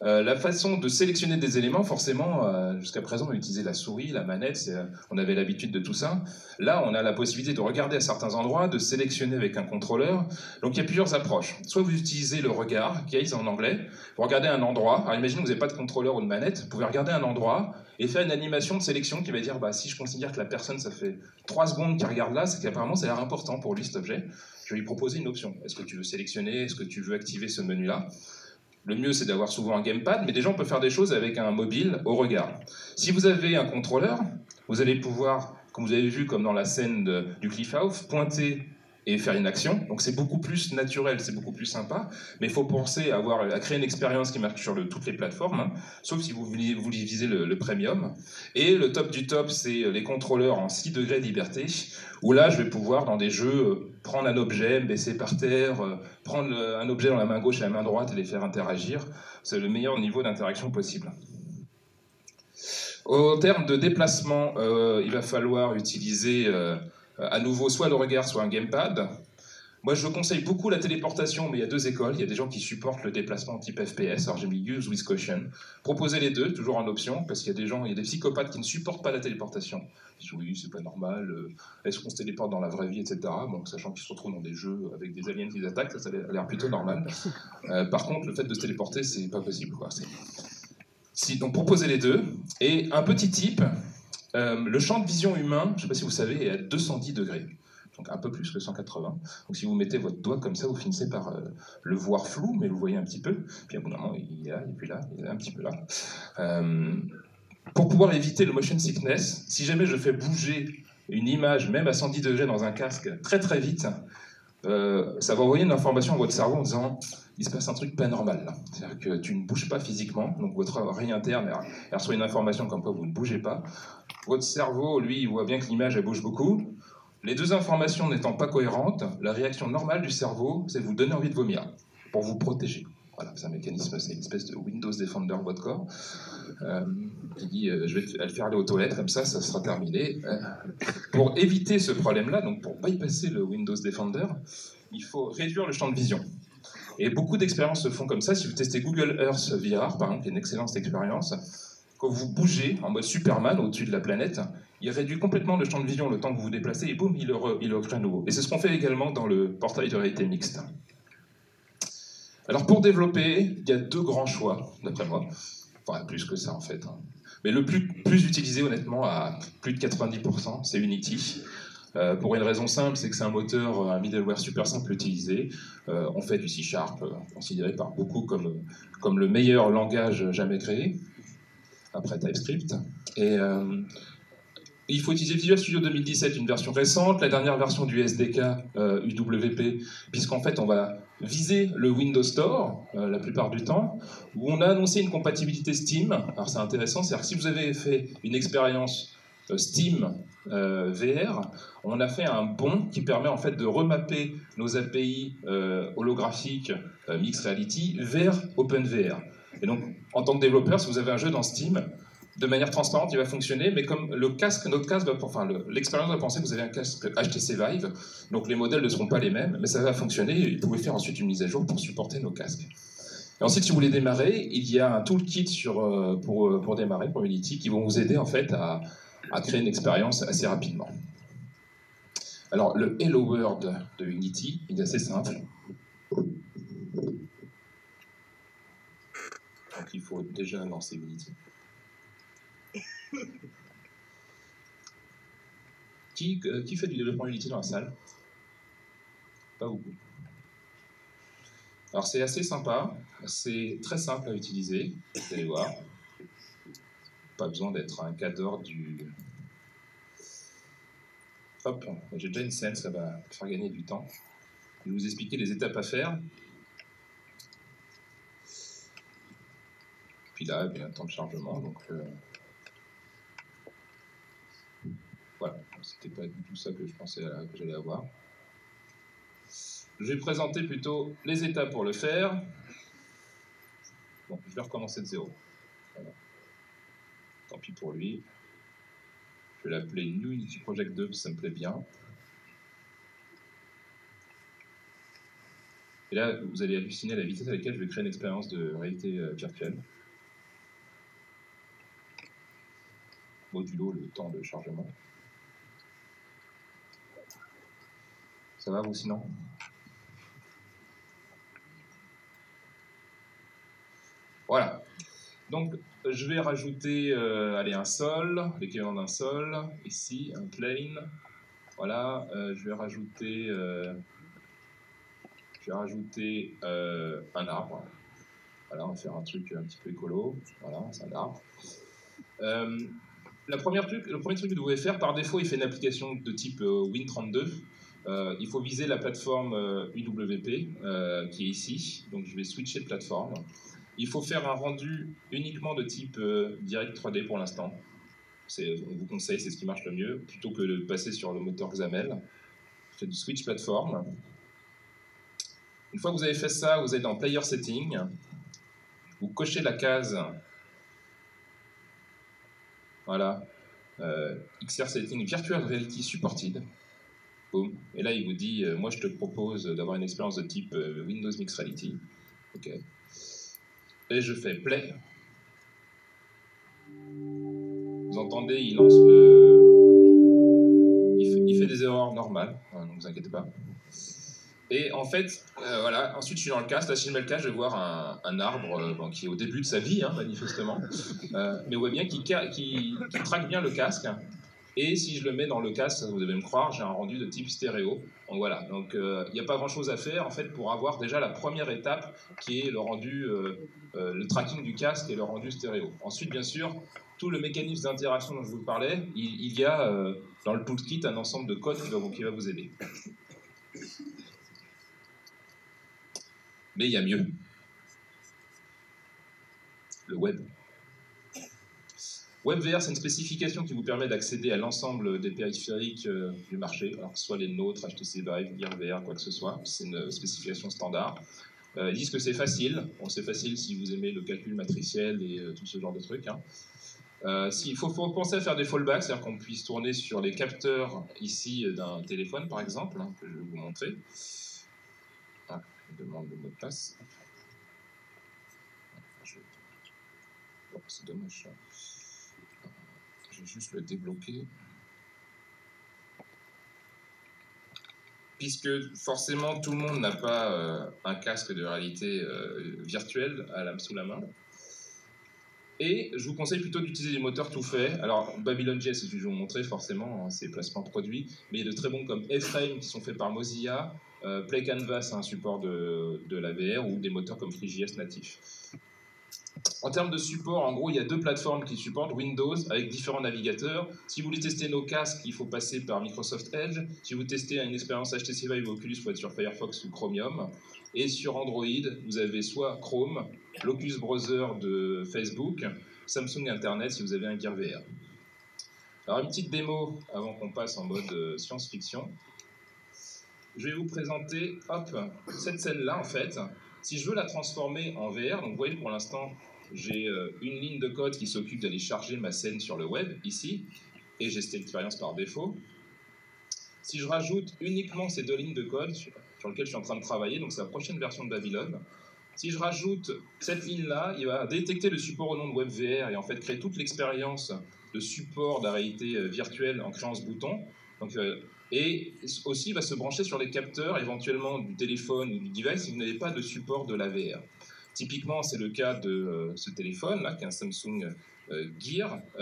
La façon de sélectionner des éléments, forcément, jusqu'à présent on utilisait la souris, la manette, on avait l'habitude de tout ça. Là on a la possibilité de regarder à certains endroits, de sélectionner avec un contrôleur. Donc il y a plusieurs approches. Soit vous utilisez le regard, gaze en anglais, vous regardez un endroit, alors imaginez que vous n'avez pas de contrôleur ou de manette, vous pouvez regarder un endroit et faire une animation de sélection qui va dire si je considère que la personne ça fait 3 secondes qu'il regarde là, c'est qu'apparemment ça a l'air important pour lui cet objet. Je vais lui proposer une option. Est-ce que tu veux sélectionner, est-ce que tu veux activer ce menu-là? Le mieux, c'est d'avoir souvent un gamepad, mais déjà, on peut faire des choses avec un mobile au regard. Si vous avez un contrôleur, vous allez pouvoir, comme vous avez vu, comme dans la scène du Cliff House, pointer et faire une action. Donc c'est beaucoup plus naturel, c'est beaucoup plus sympa, mais il faut penser à créer une expérience qui marche sur toutes les plateformes, hein, sauf si vous voulez viser le premium. Et le top du top, c'est les contrôleurs en 6 degrés de liberté, où là je vais pouvoir dans des jeux prendre un objet, me baisser par terre, prendre un objet dans la main gauche et la main droite et les faire interagir. C'est le meilleur niveau d'interaction possible. Au terme de déplacement, il va falloir utiliser à nouveau soit le regard, soit un gamepad. Moi, je conseille beaucoup la téléportation, mais il y a 2 écoles. Il y a des gens qui supportent le déplacement type FPS, alors j'ai mis Use with Caution. Proposez les 2, toujours en option, parce qu'il y a des psychopathes qui ne supportent pas la téléportation. Ils disent oui, c'est pas normal, est-ce qu'on se téléporte dans la vraie vie, etc. Bon, sachant qu'ils se retrouvent dans des jeux avec des aliens qui les attaquent, ça a l'air plutôt normal. Par contre, le fait de se téléporter, c'est pas possible, quoi. Donc proposez les 2. Et un petit tip, le champ de vision humain, je ne sais pas si vous savez, est à 210 degrés. Donc un peu plus que 180. Donc si vous mettez votre doigt comme ça, vous finissez par le voir flou, mais vous voyez un petit peu. Puis à un bout d'un moment, il est là, et puis là, il est un petit peu là. Pour pouvoir éviter le motion sickness, si jamais je fais bouger une image, même à 110 degrés dans un casque, très très vite, ça va envoyer une information à votre cerveau en disant il se passe un truc pas normal là. C'est-à-dire que tu ne bouges pas physiquement, donc votre oreille interne elle reçoit une information comme quoi vous ne bougez pas. Votre cerveau, lui, il voit bien que l'image elle bouge beaucoup. Les 2 informations n'étant pas cohérentes, la réaction normale du cerveau, c'est de vous donner envie de vomir pour vous protéger. Voilà, c'est un mécanisme, c'est une espèce de Windows Defender de votre corps. Il dit je vais le faire aller aux toilettes, comme ça sera terminé. Pour éviter ce problème-là, donc pour bypasser le Windows Defender, il faut réduire le champ de vision. Et beaucoup d'expériences se font comme ça. Si vous testez Google Earth VR, par exemple, qui est une excellente expérience, quand vous bougez en mode Superman au-dessus de la planète, il réduit complètement le champ de vision le temps que vous vous déplacez et boum, il le recrée à nouveau. Et c'est ce qu'on fait également dans le portail de réalité mixte. Alors pour développer, il y a 2 grands choix, d'après moi. Enfin, plus que ça en fait. Mais le plus utilisé honnêtement, à plus de 90%, c'est Unity. Pour une raison simple, c'est que c'est un moteur, un middleware super simple à utiliser. On fait du C#, considéré par beaucoup comme le meilleur langage jamais créé, après TypeScript. Et il faut utiliser Visual Studio 2017, une version récente, la dernière version du SDK UWP, puisqu'en fait on va viser le Windows Store la plupart du temps, où on a annoncé une compatibilité Steam. Alors c'est intéressant, c'est-à-dire que si vous avez fait une expérience Steam VR, on a fait un bond qui permet en fait de remapper nos API holographiques Mixed Reality vers OpenVR. Et donc en tant que développeur, si vous avez un jeu dans Steam, de manière transparente, il va fonctionner, mais comme notre casque l'expérience va penser que vous avez un casque HTC Vive, donc les modèles ne seront pas les mêmes, mais ça va fonctionner et vous pouvez faire ensuite une mise à jour pour supporter nos casques. Et ensuite, si vous voulez démarrer, il y a un toolkit pour démarrer, pour Unity, qui vont vous aider en fait à créer une expérience assez rapidement. Alors, le Hello World de Unity, il est assez simple. Donc, il faut déjà lancer Unity. Qui fait du développement Unity dans la salle? Pas beaucoup. Alors c'est assez sympa, c'est très simple à utiliser, vous allez voir. Pas besoin d'être un cadre du... Hop, j'ai déjà une scène, ça va faire gagner du temps. Je vais vous expliquer les étapes à faire. Puis là, il y a un temps de chargement, donc... Voilà, c'était pas du tout ça que je pensais que j'allais avoir. Je vais présenter plutôt les étapes pour le faire. Bon, je vais recommencer de zéro. Voilà. Tant pis pour lui. Je vais l'appeler New Unity Project 2, ça me plaît bien. Et là, vous allez halluciner à la vitesse à laquelle je vais créer une expérience de réalité virtuelle. Modulo le temps de chargement. Ça va vous sinon? Voilà. Donc je vais rajouter un sol, l'équivalent d'un sol, ici un plane. Voilà, je vais rajouter un arbre. Voilà, on va faire un truc un petit peu écolo. Voilà, c'est un arbre. Le premier truc que vous devez faire, par défaut, il fait une application de type Win32. il faut viser la plateforme UWP qui est ici. Donc je vais switcher de plateforme. Il faut faire un rendu uniquement de type Direct 3D pour l'instant. On vous conseille, c'est ce qui marche le mieux, plutôt que de passer sur le moteur XAML. Je fais du switch plateforme. Une fois que vous avez fait ça, vous êtes dans Player Setting. Vous cochez la case. Voilà. XR Setting Virtual Reality Supported. Boom. Et là, il vous dit, moi, je te propose d'avoir une expérience de type Windows Mixed Reality. OK. Et je fais Play. Vous entendez, il lance le... Il fait des erreurs normales, hein, ne vous inquiétez pas. Et en fait, voilà, ensuite je suis dans le casque. Là, si je mets le casque, je vais voir un arbre bon, qui est au début de sa vie, hein, manifestement. Mais on voit bien qu'il traque bien le casque. Et si je le mets dans le casque, vous devez me croire, j'ai un rendu de type stéréo. Donc voilà, donc il n'y a pas grand-chose à faire en fait pour avoir déjà la première étape qui est le rendu, le tracking du casque et le rendu stéréo. Ensuite, bien sûr, tout le mécanisme d'interaction dont je vous parlais, il y a dans le toolkit un ensemble de codes qui va vous aider. Mais il y a mieux. Le web. WebVR, c'est une spécification qui vous permet d'accéder à l'ensemble des périphériques du marché, alors que ce soit les nôtres, HTC Vive, GearVR, quoi que ce soit. C'est une spécification standard. Ils disent que c'est facile. Bon, c'est facile si vous aimez le calcul matriciel et tout ce genre de trucs. Hein. Il faut penser à faire des fallbacks, c'est-à-dire qu'on puisse tourner sur les capteurs ici d'un téléphone, par exemple, hein, que je vais vous montrer. Ah, je demande le mot de passe. Oh, c'est dommage. Je vais juste le débloquer. Puisque forcément tout le monde n'a pas un casque de réalité virtuelle sous la main. Et je vous conseille plutôt d'utiliser des moteurs tout faits. Alors Babylon.js, c'est ce que je vais vous montrer forcément, hein, c'est placement de produits, mais il y a de très bons comme Frame qui sont faits par Mozilla, Play Canvas a un support de la VR, ou des moteurs comme FreeJS natif. En termes de support, en gros, il y a deux plateformes qui supportent Windows avec différents navigateurs. Si vous voulez tester nos casques, il faut passer par Microsoft Edge. Si vous testez une expérience HTC Vive ou Oculus, il faut être sur Firefox ou Chromium. Et sur Android, vous avez soit Chrome, l'Oculus Browser de Facebook, Samsung Internet si vous avez un Gear VR. Alors une petite démo avant qu'on passe en mode science-fiction. Je vais vous présenter cette scène-là en fait. Si je veux la transformer en VR, donc vous voyez pour l'instant, j'ai une ligne de code qui s'occupe d'aller charger ma scène sur le web, ici, et j'ai cette expérience par défaut. Si je rajoute uniquement ces deux lignes de code sur lesquelles je suis en train de travailler, donc c'est la prochaine version de Babylon, si je rajoute cette ligne-là, il va détecter le support au nom de WebVR et en fait créer toute l'expérience de support de la réalité virtuelle en créant ce bouton. Donc, et aussi, il va se brancher sur les capteurs, éventuellement du téléphone ou du device, si vous n'avez pas de support de la VR. Typiquement, c'est le cas de ce téléphone-là, qui est un Samsung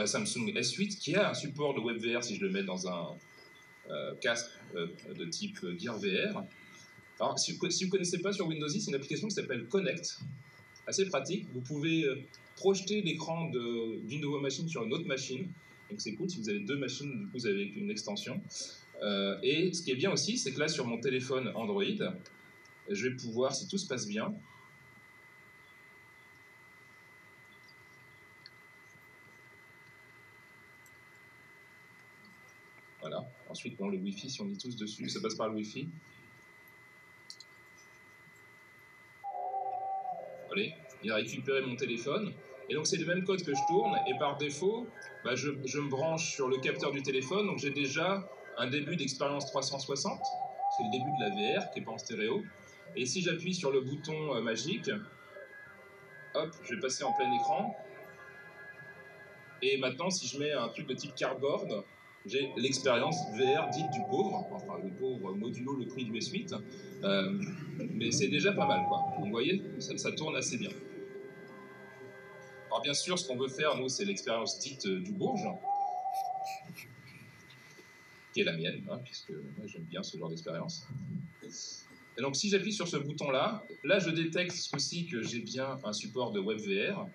Samsung S8, qui a un support de WebVR si je le mets dans un casque de type Gear VR. Alors, si vous ne connaissez pas sur Windows 10, c'est une application qui s'appelle Connect, assez pratique. Vous pouvez projeter l'écran d'une de vos machines sur une autre machine. Donc c'est cool, si vous avez deux machines, du coup vous avez une extension. Et ce qui est bien aussi, c'est que là sur mon téléphone Android, je vais pouvoir, si tout se passe bien, voilà. Ensuite, bon, le Wi-Fi, si on est tous dessus, ça passe par le Wi-Fi. Allez, il a récupéré mon téléphone. Et donc c'est le même code que je tourne, et par défaut, je me branche sur le capteur du téléphone, donc j'ai déjà un début d'expérience 360, c'est le début de la VR qui n'est pas en stéréo. Et si j'appuie sur le bouton magique, hop, je vais passer en plein écran. Et maintenant, si je mets un truc de type cardboard, j'ai l'expérience VR dite du pauvre, enfin le pauvre modulo le prix du S8, mais c'est déjà pas mal, quoi. Donc, vous voyez, ça tourne assez bien. Alors bien sûr, ce qu'on veut faire, nous, c'est l'expérience dite du Bourge, qui est la mienne, hein, puisque moi, j'aime bien ce genre d'expérience. Et donc si j'appuie sur ce bouton-là, là je détecte aussi que j'ai bien un support de WebVR.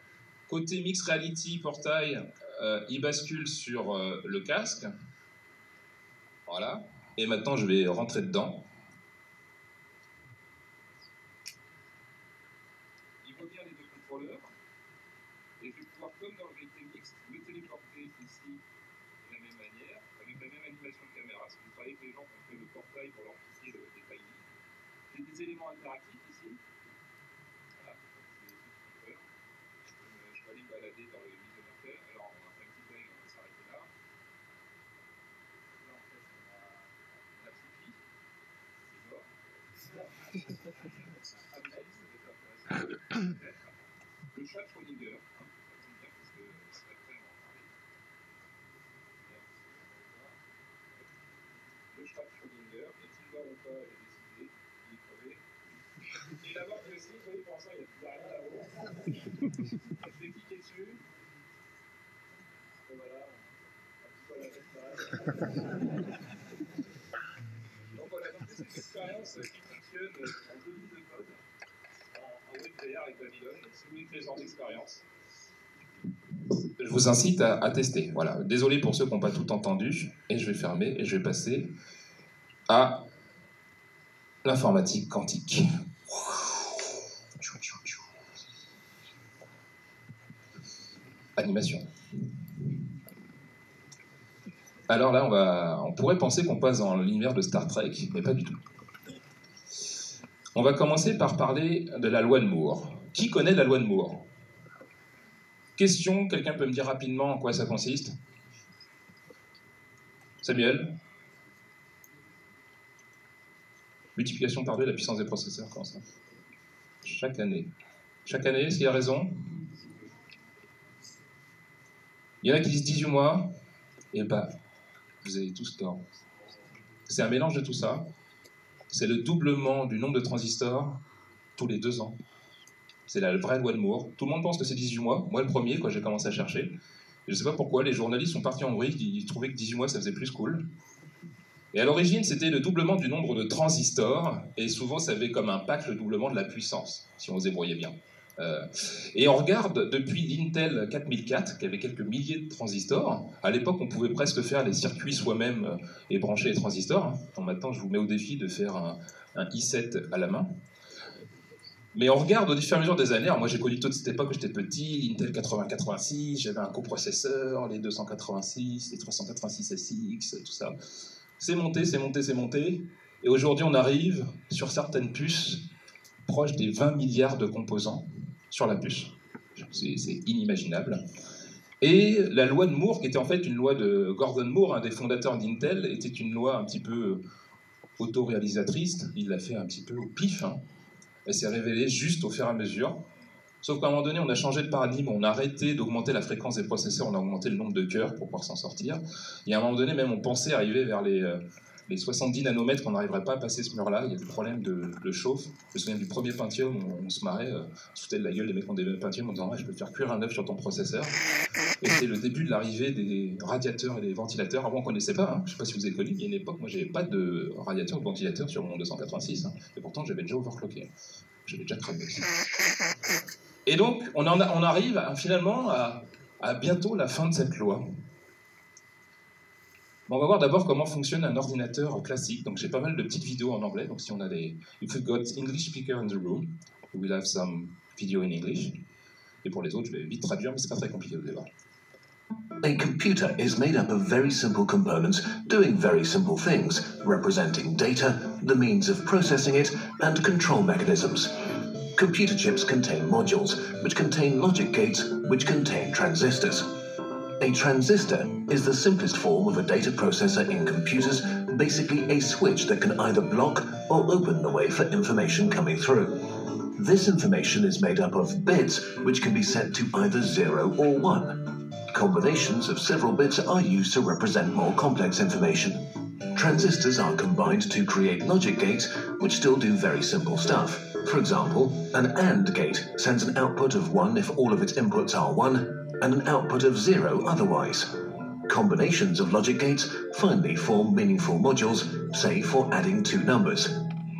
Côté Mixed Reality Portail, il bascule sur le casque. Voilà. Et maintenant, je vais rentrer dedans. Il voit bien les deux contrôleurs. Et je vais pouvoir, comme dans le GTMX, me téléporter ici de la même manière, avec la même animation de caméra. Si vous travaillez avec les gens qui ont fait le portail pour leur fichier des files. J'ai des éléments interactifs ici. Voilà, c'est super. Je peux aller me balader dans le visionnaire fait. Alors, on va faire un petit break, on va s'arrêter là. Là, en fait, on a la petite fille. C'est mort. Le chat de Schrödinger. Parce que c'est après, on va en parler. Le chat de Schrödinger. Est-il mort ou pas? J'ai décidé. Il est crevé. Et la mort aussi, vous voyez, pour ça, il y a plus rien là-haut. Je vais cliquer dessus. Et voilà. Un petit peu la tête là. Donc voilà, donc c'est une expérience qui fonctionne en 2 lignes de code, en WebVR avec Babylon. Si vous voulez faire ce genre d'expérience, je vous incite à tester. Voilà. Désolé pour ceux qui n'ont pas tout entendu. Et je vais fermer et je vais passer à l'informatique quantique. Animation. Alors là, on pourrait penser qu'on passe dans l'univers de Star Trek, mais pas du tout. On va commencer par parler de la loi de Moore. Qui connaît la loi de Moore? Question, quelqu'un peut me dire rapidement en quoi ça consiste? Samuel? Multiplication par 2 de la puissance des processeurs, comment ça? Chaque année. Chaque année, est-ce qu'il a raison? Il y en a qui disent 18 mois, et bah, vous avez tous tort. C'est un mélange de tout ça. C'est le doublement du nombre de transistors tous les 2 ans. C'est la vraie loi de Moore. Tout le monde pense que c'est 18 mois. Moi, le premier, quand j'ai commencé à chercher. Et je ne sais pas pourquoi, les journalistes sont partis en vrille, ils trouvaient que 18 mois, ça faisait plus cool. Et à l'origine, c'était le doublement du nombre de transistors. Et souvent, ça avait comme impact le doublement de la puissance, si on se débrouillait bien. Et on regarde depuis l'Intel 4004, qui avait quelques milliers de transistors. À l'époque, on pouvait presque faire les circuits soi-même et brancher les transistors. Donc maintenant, je vous mets au défi de faire un i7 à la main. Mais on regarde au fur et à mesure des années. Alors moi, j'ai connu toute cette époque où j'étais petit, l'Intel 8086, j'avais un coprocesseur, les 286, les 386 SX, tout ça. C'est monté, c'est monté, c'est monté. Et aujourd'hui, on arrive sur certaines puces proches des 20 milliards de composants sur la puce. C'est inimaginable. Et la loi de Moore, qui était en fait une loi de Gordon Moore, un des fondateurs d'Intel, était une loi un petit peu autoréalisatrice. Il l'a fait un petit peu au pif. Elle s'est révélée juste au fur et à mesure. Sauf qu'à un moment donné, on a changé de paradigme, on a arrêté d'augmenter la fréquence des processeurs, on a augmenté le nombre de cœurs pour pouvoir s'en sortir. Et à un moment donné, même on pensait arriver vers les 70 nanomètres, qu'on n'arriverait pas à passer ce mur-là. Il y a des problèmes de chauffe. Je me souviens du premier Pentium, on se marrait, on se foutait de la gueule des mecs qui ont des Pentium en disant ouais, je peux faire cuire un œuf sur ton processeur. Et c'était le début de l'arrivée des radiateurs et des ventilateurs. Avant, on ne connaissait pas, je ne sais pas si vous avez connu, il y a une époque, moi j'avais pas de radiateur ou de ventilateur sur mon 286, et pourtant j'avais déjà overclocké. J'avais déjà cramé. Et donc, on arrive finalement à bientôt la fin de cette loi. Bon, on va voir d'abord comment fonctionne un ordinateur classique. Donc j'ai pas mal de petites vidéos en anglais. Donc si on a des... If we've got English speaker in the room, we will have some video in English. Et pour les autres, je vais vite traduire, mais c'est pas très compliqué, vous allez voir. A computer is made up of very simple components doing very simple things, representing data, the means of processing it, and control mechanisms. Computer chips contain modules, which contain logic gates, which contain transistors. A transistor is the simplest form of a data processor in computers, basically a switch that can either block or open the way for information coming through. This information is made up of bits, which can be set to either 0 or 1. Combinations of several bits are used to represent more complex information. Transistors are combined to create logic gates, which still do very simple stuff. For example, an AND gate sends an output of 1 if all of its inputs are 1, and an output of 0 otherwise. Combinations of logic gates finally form meaningful modules, say for adding 2 numbers.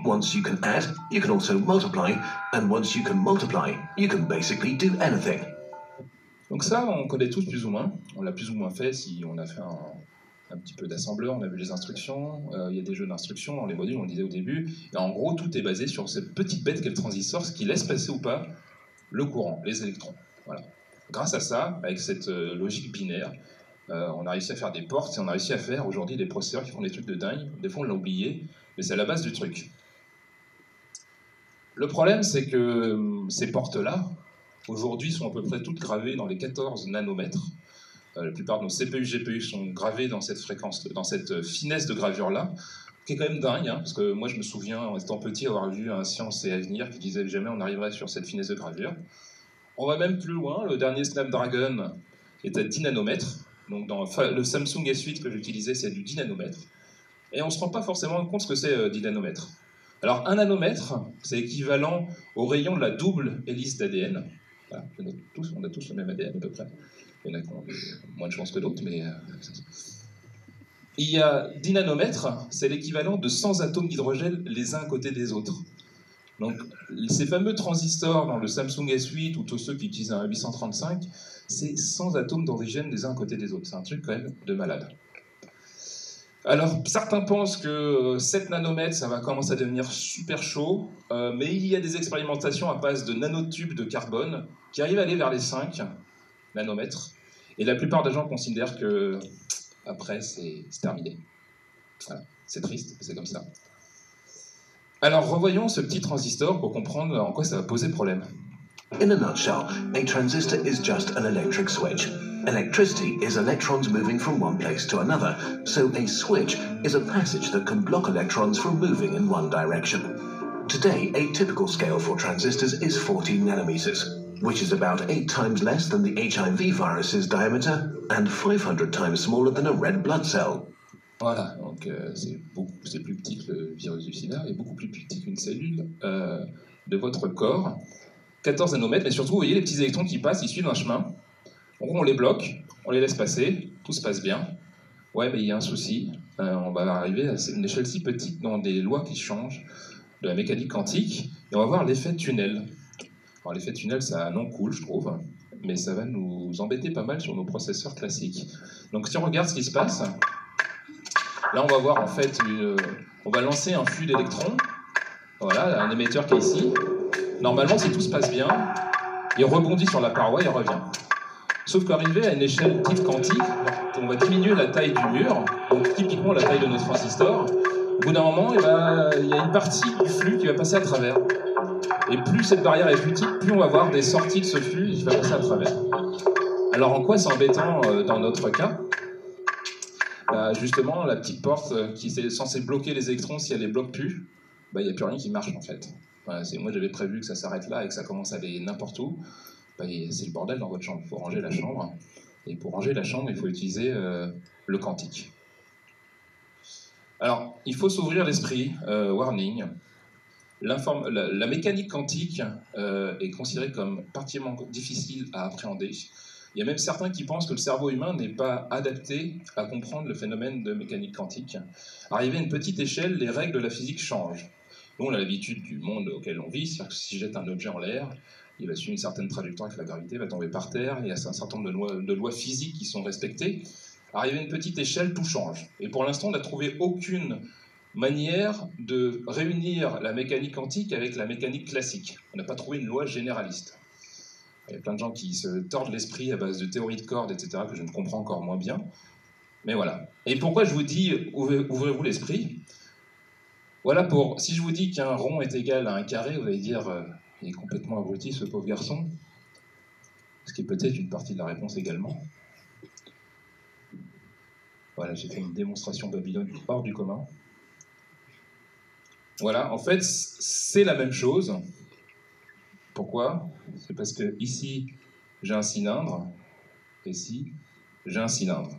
Once you can add, you can also multiply, and once you can multiply, you can basically do anything. Donc ça, on connaît tous plus ou moins. On l'a plus ou moins fait si on a fait un petit peu d'assembleur, on a vu les instructions, il y a des jeux d'instructions dans les modules, on le disait au début, et en gros tout est basé sur cette petite bête qu'est le transistor, ce qui laisse passer ou pas le courant, les électrons. Voilà. Grâce à ça, avec cette logique binaire, on a réussi à faire des portes et on a réussi à faire aujourd'hui des processeurs qui font des trucs de dingue. Des fois on l'a oublié, mais c'est à la base du truc. Le problème, c'est que ces portes-là, aujourd'hui, sont à peu près toutes gravées dans les 14 nanomètres. La plupart de nos CPU, GPU sont gravés dans cette fréquence, dans cette finesse de gravure-là, qui est quand même dingue, hein, parce que moi je me souviens, en étant petit, avoir lu un Science et Avenir qui disait que jamais on arriverait sur cette finesse de gravure. On va même plus loin, le dernier Snapdragon est à 10 nanomètres, donc dans le Samsung S8 que j'utilisais, c'est du 10 nanomètres, et on ne se rend pas forcément compte ce que c'est 10 nanomètres. Alors 1 nanomètre, c'est équivalent au rayon de la double hélice d'ADN. Voilà, on a tous le même ADN à peu près. Il y en a qui ont moins de chance que d'autres, mais... Il y a 10 nanomètres, c'est l'équivalent de 100 atomes d'hydrogène les uns à côté des autres. Donc ces fameux transistors dans le Samsung S8 ou tous ceux qui utilisent un 835, c'est 100 atomes d'hydrogène les uns à côté des autres. C'est un truc quand même de malade. Alors, certains pensent que 7 nanomètres, ça va commencer à devenir super chaud, mais il y a des expérimentations à base de nanotubes de carbone qui arrivent à aller vers les 5 nanomètres, et la plupart des gens considèrent que après c'est terminé. Voilà. C'est triste, c'est comme ça. Alors, revoyons ce petit transistor pour comprendre en quoi ça va poser problème. In a nutshell, a transistor is just an electric switch. Electricity is electrons moving from one place to another, so a switch is a passage that can block electrons from moving in one direction. Today, a typical scale for transistors is 14 nanometers, which is about 8 times less than the HIV virus's diameter and 500 times smaller than a red blood cell. Voilà, donc c'est plus petit que le virus du sida et beaucoup plus petit qu'une cellule de votre corps. 14 nanomètres, mais surtout, vous voyez les petits électrons qui passent, ils suivent un chemin. En gros, on les bloque, on les laisse passer, tout se passe bien. Ouais, mais il y a un souci. On va arriver à une échelle si petite dans des lois qui changent de la mécanique quantique, et on va voir l'effet tunnel. Alors, l'effet tunnel, ça a un nom cool, je trouve, mais ça va nous embêter pas mal sur nos processeurs classiques. Donc, si on regarde ce qui se passe, là, on va voir en fait, on va lancer un flux d'électrons. Voilà, un émetteur qui est ici. Normalement, si tout se passe bien, il rebondit sur la paroi et il revient. Sauf qu'arrivé à une échelle dite quantique, on va diminuer la taille du mur, donc typiquement la taille de nos transistors. Au bout d'un moment, il y a une partie du flux qui va passer à travers. Et plus cette barrière est petite, plus on va avoir des sorties de ce flux qui va passer à travers. Alors en quoi c'est embêtant dans notre cas ? Justement, la petite porte qui est censée bloquer les électrons, si elle les bloque plus, il n'y a plus rien qui marche en fait. Voilà, moi j'avais prévu que ça s'arrête là et que ça commence à aller n'importe où. C'est le bordel dans votre chambre, il faut ranger la chambre. Et pour ranger la chambre, il faut utiliser le quantique. Alors, il faut s'ouvrir l'esprit, warning. La mécanique quantique est considérée comme particulièrement difficile à appréhender. Il y a même certains qui pensent que le cerveau humain n'est pas adapté à comprendre le phénomène de mécanique quantique. Arrivé à une petite échelle, les règles de la physique changent. Nous, on a l'habitude du monde auquel on vit, c'est-à-dire que si je jette un objet en l'air, il va suivre une certaine trajectoire avec la gravité, va tomber par terre, il y a un certain nombre de lois physiques qui sont respectées. Arrivé à une petite échelle, tout change. Et pour l'instant, on n'a trouvé aucune manière de réunir la mécanique quantique avec la mécanique classique. On n'a pas trouvé une loi généraliste. Il y a plein de gens qui se tordent l'esprit à base de théories de cordes, etc., que je ne comprends encore moins bien. Mais voilà. Et pourquoi je vous dis ouvrez-vous l'esprit ? Voilà si je vous dis qu'un rond est égal à un carré, vous allez dire il est complètement abruti ce pauvre garçon. Ce qui est peut-être une partie de la réponse également. Voilà, j'ai fait une démonstration Babylone hors du commun. Voilà, en fait, c'est la même chose. Pourquoi ? C'est parce que ici, j'ai un cylindre, et ici, j'ai un cylindre.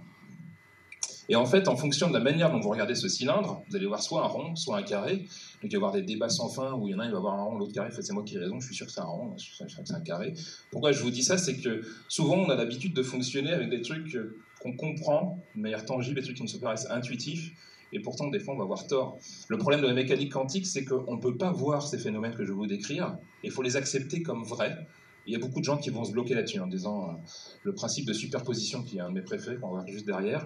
Et en fait, en fonction de la manière dont vous regardez ce cylindre, vous allez voir soit un rond, soit un carré. Donc il va y avoir des débats sans fin où il y en a un, il va voir un rond, l'autre carré. En fait, c'est moi qui ai raison, je suis sûr que c'est un rond, je suis sûr que c'est un carré. Pourquoi je vous dis ça ? C'est que souvent, on a l'habitude de fonctionner avec des trucs qu'on comprend de manière tangible, des trucs qui nous paraissent intuitifs. Et pourtant, des fois, on va avoir tort. Le problème de la mécanique quantique, c'est qu'on ne peut pas voir ces phénomènes que je vais vous décrire. Il faut les accepter comme vrais. Il y a beaucoup de gens qui vont se bloquer là-dessus en disant le principe de superposition, qui est un de mes préférés, qu'on va voir juste derrière.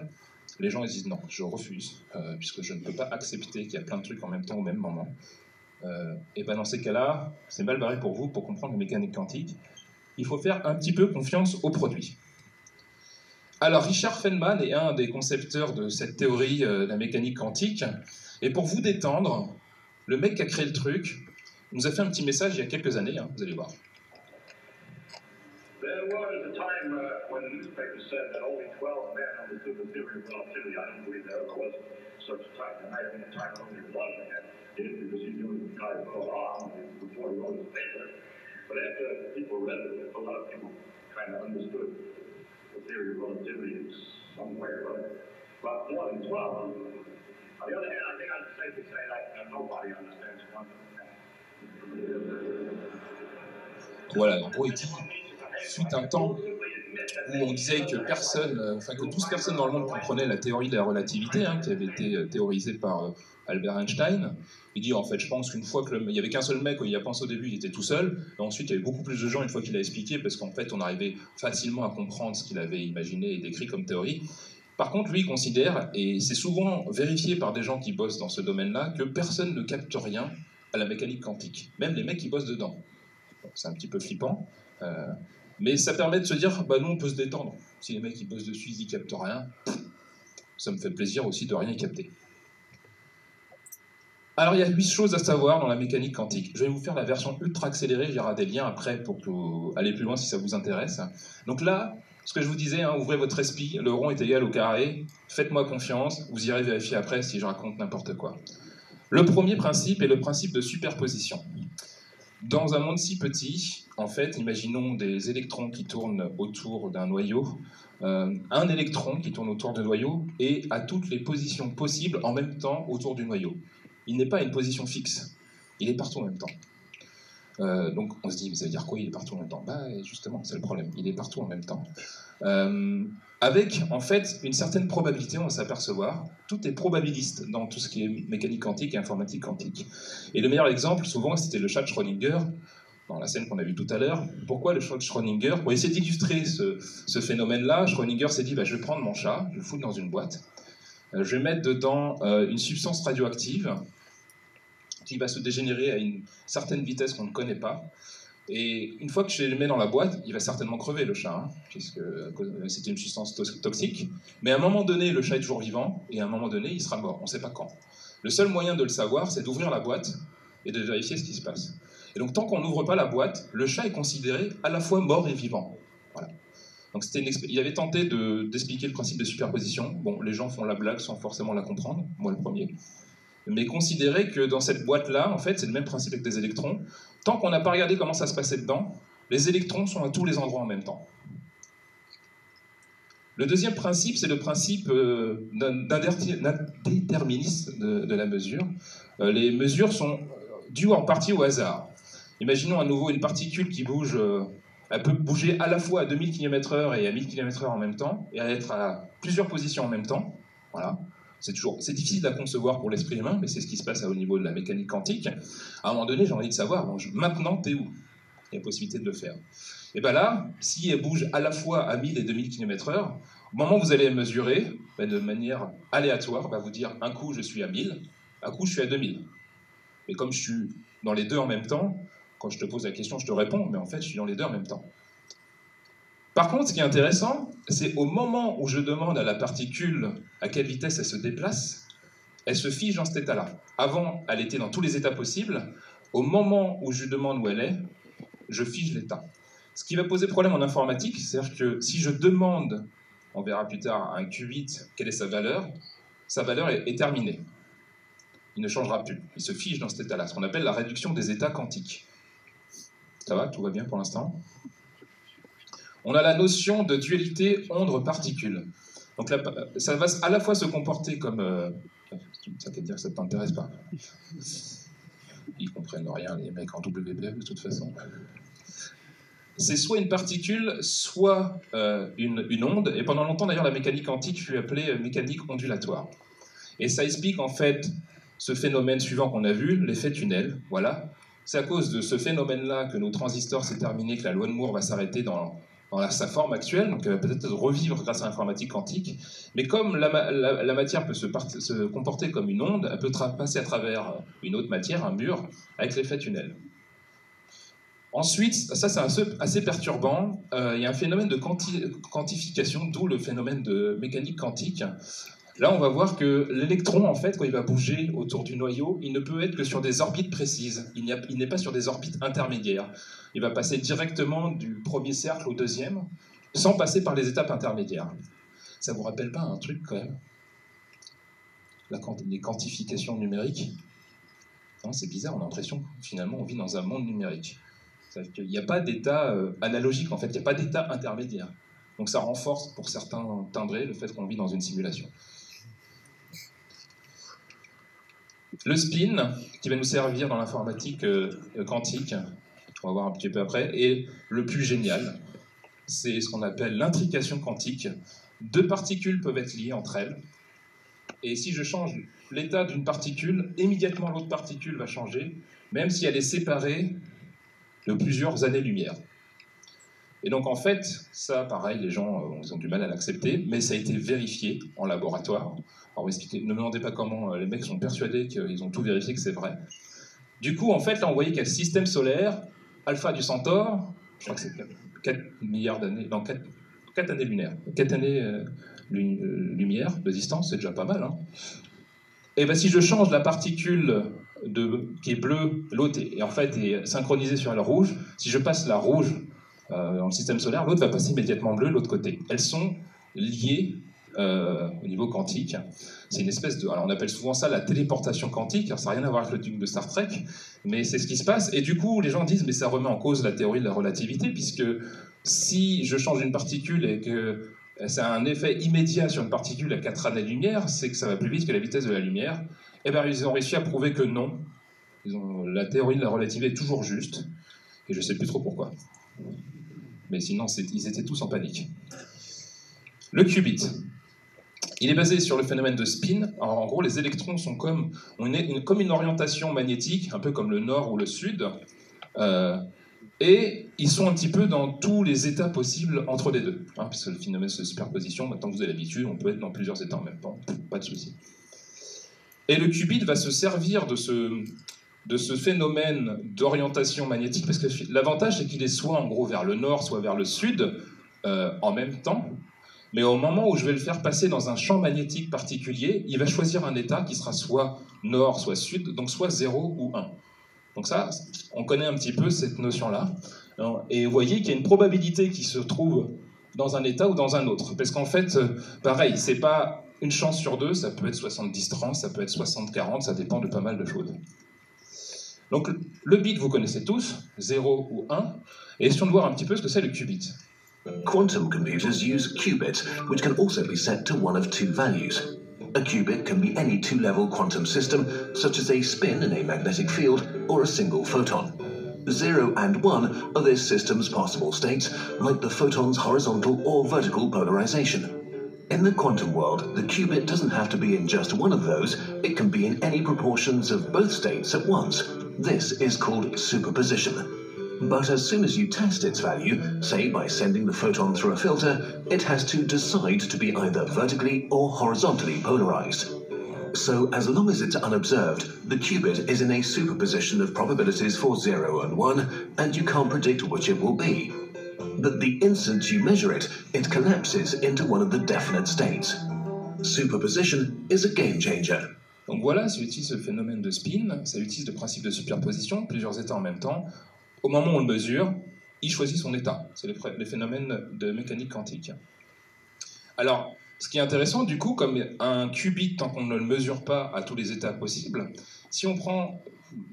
Les gens ils disent non, je refuse, puisque je ne peux pas accepter qu'il y a plein de trucs en même temps au même moment. Et ben dans ces cas-là, c'est mal barré pour vous, pour comprendre la mécanique quantique. Il faut faire un petit peu confiance au produit. Alors Richard Feynman est un des concepteurs de cette théorie de la mécanique quantique. Et pour vous détendre, le mec qui a créé le truc nous a fait un petit message il y a quelques années, hein, vous allez voir. There was a time when the newspaper said that only 12 men understood the theory of relativity. I don't believe there was such a time. There might have been a time when only one man did, because he knew the guy caught on before he wrote his paper. But after people read it, a lot of people kind of understood the theory of relativity somewhere, but more than 12. On the other hand, I think I'd safe to say that nobody understands quantum mechanics. Voilà, en gros, il dit, fut un temps où on disait que que 12 personnes dans le monde comprenaient la théorie de la relativité, hein, qui avait été théorisée par Albert Einstein. Il dit, en fait, je pense qu'une fois il y avait qu'un seul mec, il y a pensé au début, il était tout seul, et ensuite il y avait beaucoup plus de gens une fois qu'il a expliqué, parce qu'en fait, on arrivait facilement à comprendre ce qu'il avait imaginé et décrit comme théorie. Par contre, lui, il considère, et c'est souvent vérifié par des gens qui bossent dans ce domaine-là, que personne ne capte rien à la mécanique quantique, même les mecs qui bossent dedans. C'est un petit peu flippant, mais ça permet de se dire, bah nous on peut se détendre. Si les mecs qui bossent dessus, ils captent rien, ça me fait plaisir aussi de rien capter. Alors il y a 8 choses à savoir dans la mécanique quantique. Je vais vous faire la version ultra accélérée, il y aura des liens après pour que vous allez plus loin si ça vous intéresse. Donc là, ce que je vous disais, hein, ouvrez votre esprit, le rond est égal au carré, faites-moi confiance, vous irez vérifier après si je raconte n'importe quoi. Le premier principe est le principe de superposition. Dans un monde si petit, en fait, imaginons des électrons qui tournent autour d'un noyau. Un électron qui tourne autour du noyau est à toutes les positions possibles en même temps autour du noyau. Il n'est pas à une position fixe, il est partout en même temps. Donc on se dit, mais ça veut dire quoi, il est partout en même temps? Bah justement, c'est le problème, il est partout en même temps. Avec en fait une certaine probabilité, on va s'apercevoir, tout est probabiliste dans tout ce qui est mécanique quantique et informatique quantique. Et le meilleur exemple, souvent, c'était le chat de Schrödinger, dans la scène qu'on a vue tout à l'heure. Pourquoi le chat de Schrödinger? Pour essayer d'illustrer ce phénomène-là, Schrödinger s'est dit, bah, je vais prendre mon chat, je vais le foutre dans une boîte, je vais mettre dedans une substance radioactive qui va se dégénérer à une certaine vitesse qu'on ne connaît pas. Et une fois que je le mets dans la boîte, il va certainement crever le chat, hein, puisque c'était une substance toxique. Mais à un moment donné, le chat est toujours vivant, et à un moment donné, il sera mort. On ne sait pas quand. Le seul moyen de le savoir, c'est d'ouvrir la boîte et de vérifier ce qui se passe. Et donc, tant qu'on n'ouvre pas la boîte, le chat est considéré à la fois mort et vivant. Voilà. Donc, il avait tenté d'expliquer le principe de superposition. Bon, les gens font la blague sans forcément la comprendre, moi le premier. Mais considérez que dans cette boîte-là, en fait, c'est le même principe avec des électrons. Tant qu'on n'a pas regardé comment ça se passait dedans, les électrons sont à tous les endroits en même temps. Le deuxième principe, c'est le principe d'indéterminisme de la mesure. Les mesures sont dues en partie au hasard. Imaginons à nouveau une particule qui bouge, elle peut bouger à la fois à 2000 km/h et à 1000 km/h en même temps, et être à plusieurs positions en même temps. Voilà. C'est difficile à concevoir pour l'esprit humain, mais c'est ce qui se passe au niveau de la mécanique quantique. À un moment donné, j'ai envie de savoir, bon, maintenant, t'es où? Il y a possibilité de le faire. Et bien là, si elle bouge à la fois à 1000 et 2000 km/h, au moment où vous allez mesurer, ben de manière aléatoire, va vous dire, un coup je suis à 1000, un coup je suis à 2000. Et comme je suis dans les deux en même temps, quand je te pose la question, je te réponds, mais en fait, je suis dans les deux en même temps. Par contre, ce qui est intéressant, c'est au moment où je demande à la particule à quelle vitesse elle se déplace, elle se fige dans cet état-là. Avant, elle était dans tous les états possibles. Au moment où je demande où elle est, je fige l'état. Ce qui va poser problème en informatique, c'est-à-dire que si je demande, on verra plus tard, à un qubit quelle est sa valeur est terminée. Il ne changera plus. Il se fige dans cet état-là, ce qu'on appelle la réduction des états quantiques. Ça va? Tout va bien pour l'instant? On a la notion de dualité onde-particule. Donc là, ça va à la fois se comporter comme... ça veut dire que ça ne t'intéresse pas. Ils comprennent rien, les mecs en WBF, de toute façon. C'est soit une particule, soit une onde. Et pendant longtemps, d'ailleurs, la mécanique quantique fut appelée mécanique ondulatoire. Et ça explique en fait ce phénomène suivant qu'on a vu, l'effet tunnel. Voilà. C'est à cause de ce phénomène-là que nos transistors s'est terminé, que la loi de Moore va s'arrêter dans sa forme actuelle, donc elle va peut-être revivre grâce à l'informatique quantique, mais comme la matière peut se comporter comme une onde, elle peut passer à travers une autre matière, un mur, avec l'effet tunnel. Ensuite, ça c'est assez perturbant, il y a un phénomène de quantification, d'où le phénomène de mécanique quantique. Là, on va voir que l'électron, en fait, quand il va bouger autour du noyau, il ne peut être que sur des orbites précises. Il n'est pas sur des orbites intermédiaires. Il va passer directement du premier cercle au deuxième, sans passer par les étapes intermédiaires. Ça vous rappelle pas un truc, quand même? Les quantifications numériques? Non, c'est bizarre, on a l'impression que finalement, on vit dans un monde numérique. C'est-à-dire qu'il n'y a pas d'état analogique, en fait, il n'y a pas d'état intermédiaire. Donc ça renforce, pour certains timbrés, le fait qu'on vit dans une simulation. Le spin, qui va nous servir dans l'informatique quantique, on va voir un petit peu après, est le plus génial. C'est ce qu'on appelle l'intrication quantique. Deux particules peuvent être liées entre elles, et si je change l'état d'une particule, immédiatement l'autre particule va changer, même si elle est séparée de plusieurs années-lumière. Et donc en fait, ça pareil, les gens ils ont du mal à l'accepter, mais ça a été vérifié en laboratoire. Alors ne me demandez pas comment, les mecs sont persuadés qu'ils ont tout vérifié, que c'est vrai. Du coup, en fait, là on voyait qu'il y a le système solaire, Alpha du Centaure, je crois que c'est 4 milliards d'années, non 4 années-lumière, 4 années lumière de distance, c'est déjà pas mal. Hein. Et bien si je change la particule qui est bleue, l'autre est en fait est synchronisée sur la rouge, si je passe la rouge dans le système solaire, l'autre va passer immédiatement bleu de l'autre côté. Elles sont liées au niveau quantique. C'est une espèce de... Alors on appelle souvent ça la téléportation quantique, alors ça n'a rien à voir avec le truc de Star Trek, mais c'est ce qui se passe. Et du coup, les gens disent, mais ça remet en cause la théorie de la relativité, puisque si je change une particule et que ça a un effet immédiat sur une particule à 4 années-lumière, c'est que ça va plus vite que la vitesse de la lumière. Et bien ils ont réussi à prouver que non. La théorie de la relativité est toujours juste, et je ne sais plus trop pourquoi. Mais sinon, ils étaient tous en panique. Le qubit. Il est basé sur le phénomène de spin. Alors, en gros, les électrons sont comme une orientation magnétique, un peu comme le nord ou le sud. Et ils sont un petit peu dans tous les états possibles entre les deux. Hein, parce que le phénomène de superposition, maintenant que vous avez l'habitude, on peut être dans plusieurs états en même temps. Pas de souci. Et le qubit va se servir de ce phénomène d'orientation magnétique, parce que l'avantage, c'est qu'il est soit en gros vers le nord, soit vers le sud, en même temps. Mais au moment où je vais le faire passer dans un champ magnétique particulier, il va choisir un état qui sera soit nord, soit sud, donc soit 0 ou 1. Donc ça, on connaît un petit peu cette notion-là. Et vous voyez qu'il y a une probabilité qui se trouve dans un état ou dans un autre. Parce qu'en fait, pareil, c'est pas une chance sur deux, ça peut être 70-30, ça peut être 60-40, ça dépend de pas mal de choses. Donc le bit, vous connaissez tous, 0 ou 1. Et essayons de voir un petit peu ce que c'est le qubit. Quantum computers use qubits, which can also be set to one of two values. A qubit can be any two-level quantum system, such as a spin in a magnetic field or a single photon. 0 and 1 are this system's possible states, like the photon's horizontal or vertical polarization. In the quantum world, the qubit doesn't have to be in just one of those, it can be in any proportions of both states at once. This is called superposition. But as soon as you test its value, say by sending the photon through a filter, it has to decide to be either vertically or horizontally polarized. So as long as it's unobserved, the qubit is in a superposition of probabilities for 0 and 1, and you can't predict which it will be. But the instant you measure it, it collapses into one of the definite states. Superposition is a game changer. Donc voilà, ça utilise ce phénomène de spin, ça utilise le principe de superposition, plusieurs états en même temps. Au moment où on le mesure, il choisit son état. C'est le phénomène de mécanique quantique. Alors, ce qui est intéressant, du coup, comme un qubit, tant qu'on ne le mesure pas à tous les états possibles, si on prend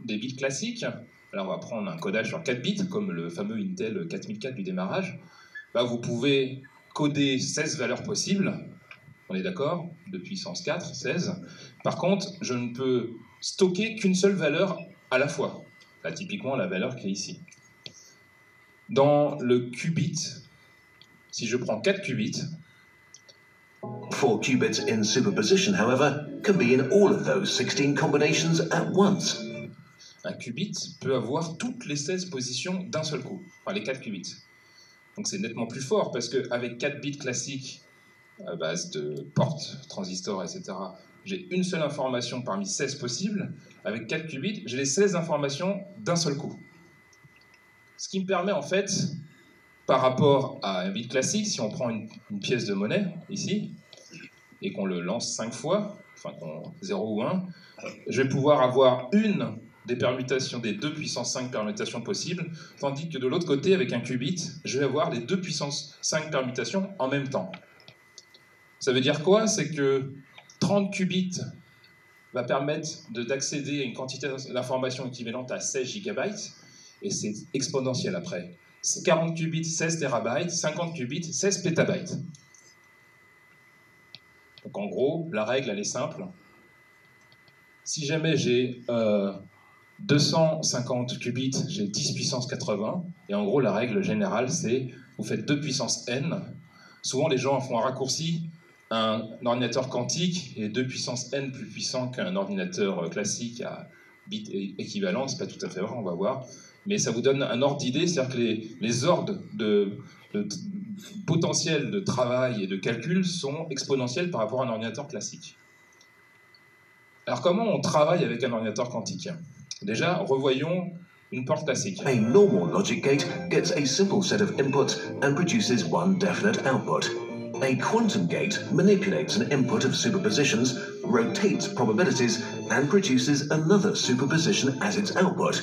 des bits classiques, alors on va prendre un codage sur 4 bits, comme le fameux Intel 4004 du démarrage, bah vous pouvez coder 16 valeurs possibles, on est d'accord, de puissance 4, 16. Par contre, je ne peux stocker qu'une seule valeur à la fois. Là, typiquement, la valeur qui est ici. Dans le qubit, si je prends 4 qubits... 4 qubits in superposition, however, can be in all of those 16 combinations at once. Un qubit peut avoir toutes les 16 positions d'un seul coup, enfin les 4 qubits. Donc c'est nettement plus fort, parce qu'avec 4 bits classiques, à base de portes, transistors, etc., j'ai une seule information parmi 16 possibles. Avec 4 qubits, j'ai les 16 informations d'un seul coup. Ce qui me permet en fait, par rapport à un bit classique, si on prend une pièce de monnaie, ici, et qu'on le lance 5 fois, enfin 0 ou 1, je vais pouvoir avoir une des permutations, des 2 puissance 5 permutations possibles, tandis que de l'autre côté, avec un qubit, je vais avoir les 2 puissance 5 permutations en même temps. Ça veut dire quoi? C'est que 30 qubits va permettre d'accéder à une quantité d'information équivalente à 16 gigabytes, et c'est exponentiel après. 40 qubits, 16 terabytes, 50 qubits, 16 pétabytes. Donc en gros, la règle, elle est simple. Si jamais j'ai 250 qubits, j'ai 10 puissance 80, et en gros, la règle générale, c'est vous faites 2 puissance n. Souvent, les gens font un raccourci. Un ordinateur quantique est 2 puissance n plus puissant qu'un ordinateur classique à bits équivalents. C'est pas tout à fait vrai, on va voir. Mais ça vous donne un ordre d'idée, c'est-à-dire que les ordres de potentiel de travail et de calcul sont exponentiels par rapport à un ordinateur classique. Alors comment on travaille avec un ordinateur quantique? Déjà, revoyons une porte classique. A normal logic gate gets a simple set of inputs and produces one definite output. A quantum gate manipulates an input of superpositions, rotates probabilities, and produces another superposition as its output.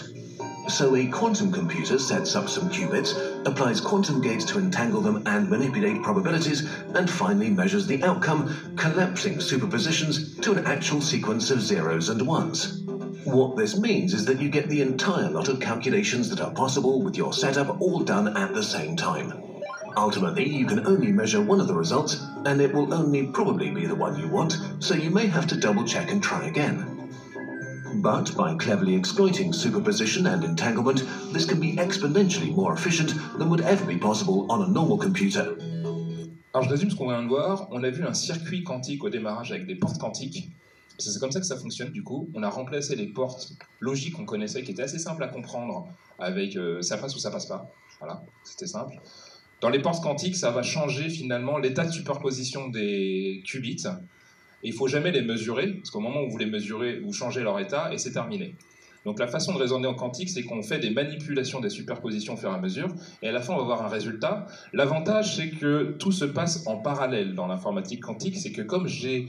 So a quantum computer sets up some qubits, applies quantum gates to entangle them and manipulate probabilities, and finally measures the outcome, collapsing superpositions to an actual sequence of zeros and ones. What this means is that you get the entire lot of calculations that are possible with your setup all done at the same time. Ultimately, you can only measure one of the results, and it will only probably be the one you want, so you may have to double-check and try again. But by cleverly exploiting superposition and entanglement, this can be exponentially more efficient than would ever be possible on a normal computer. Alors je résume ce qu'on vient de voir. On a vu un circuit quantique au démarrage avec des portes quantiques. C'est comme ça que ça fonctionne du coup. On a remplacé les portes logiques qu'on connaissait, qui étaient assez simples à comprendre, avec ça passe ou ça passe pas. Voilà, c'était simple. Dans les portes quantiques, ça va changer finalement l'état de superposition des qubits. Et il ne faut jamais les mesurer, parce qu'au moment où vous les mesurez, vous changez leur état et c'est terminé. Donc la façon de raisonner en quantique, c'est qu'on fait des manipulations des superpositions au fur et à mesure, et à la fin on va avoir un résultat. L'avantage, c'est que tout se passe en parallèle dans l'informatique quantique, c'est que comme j'ai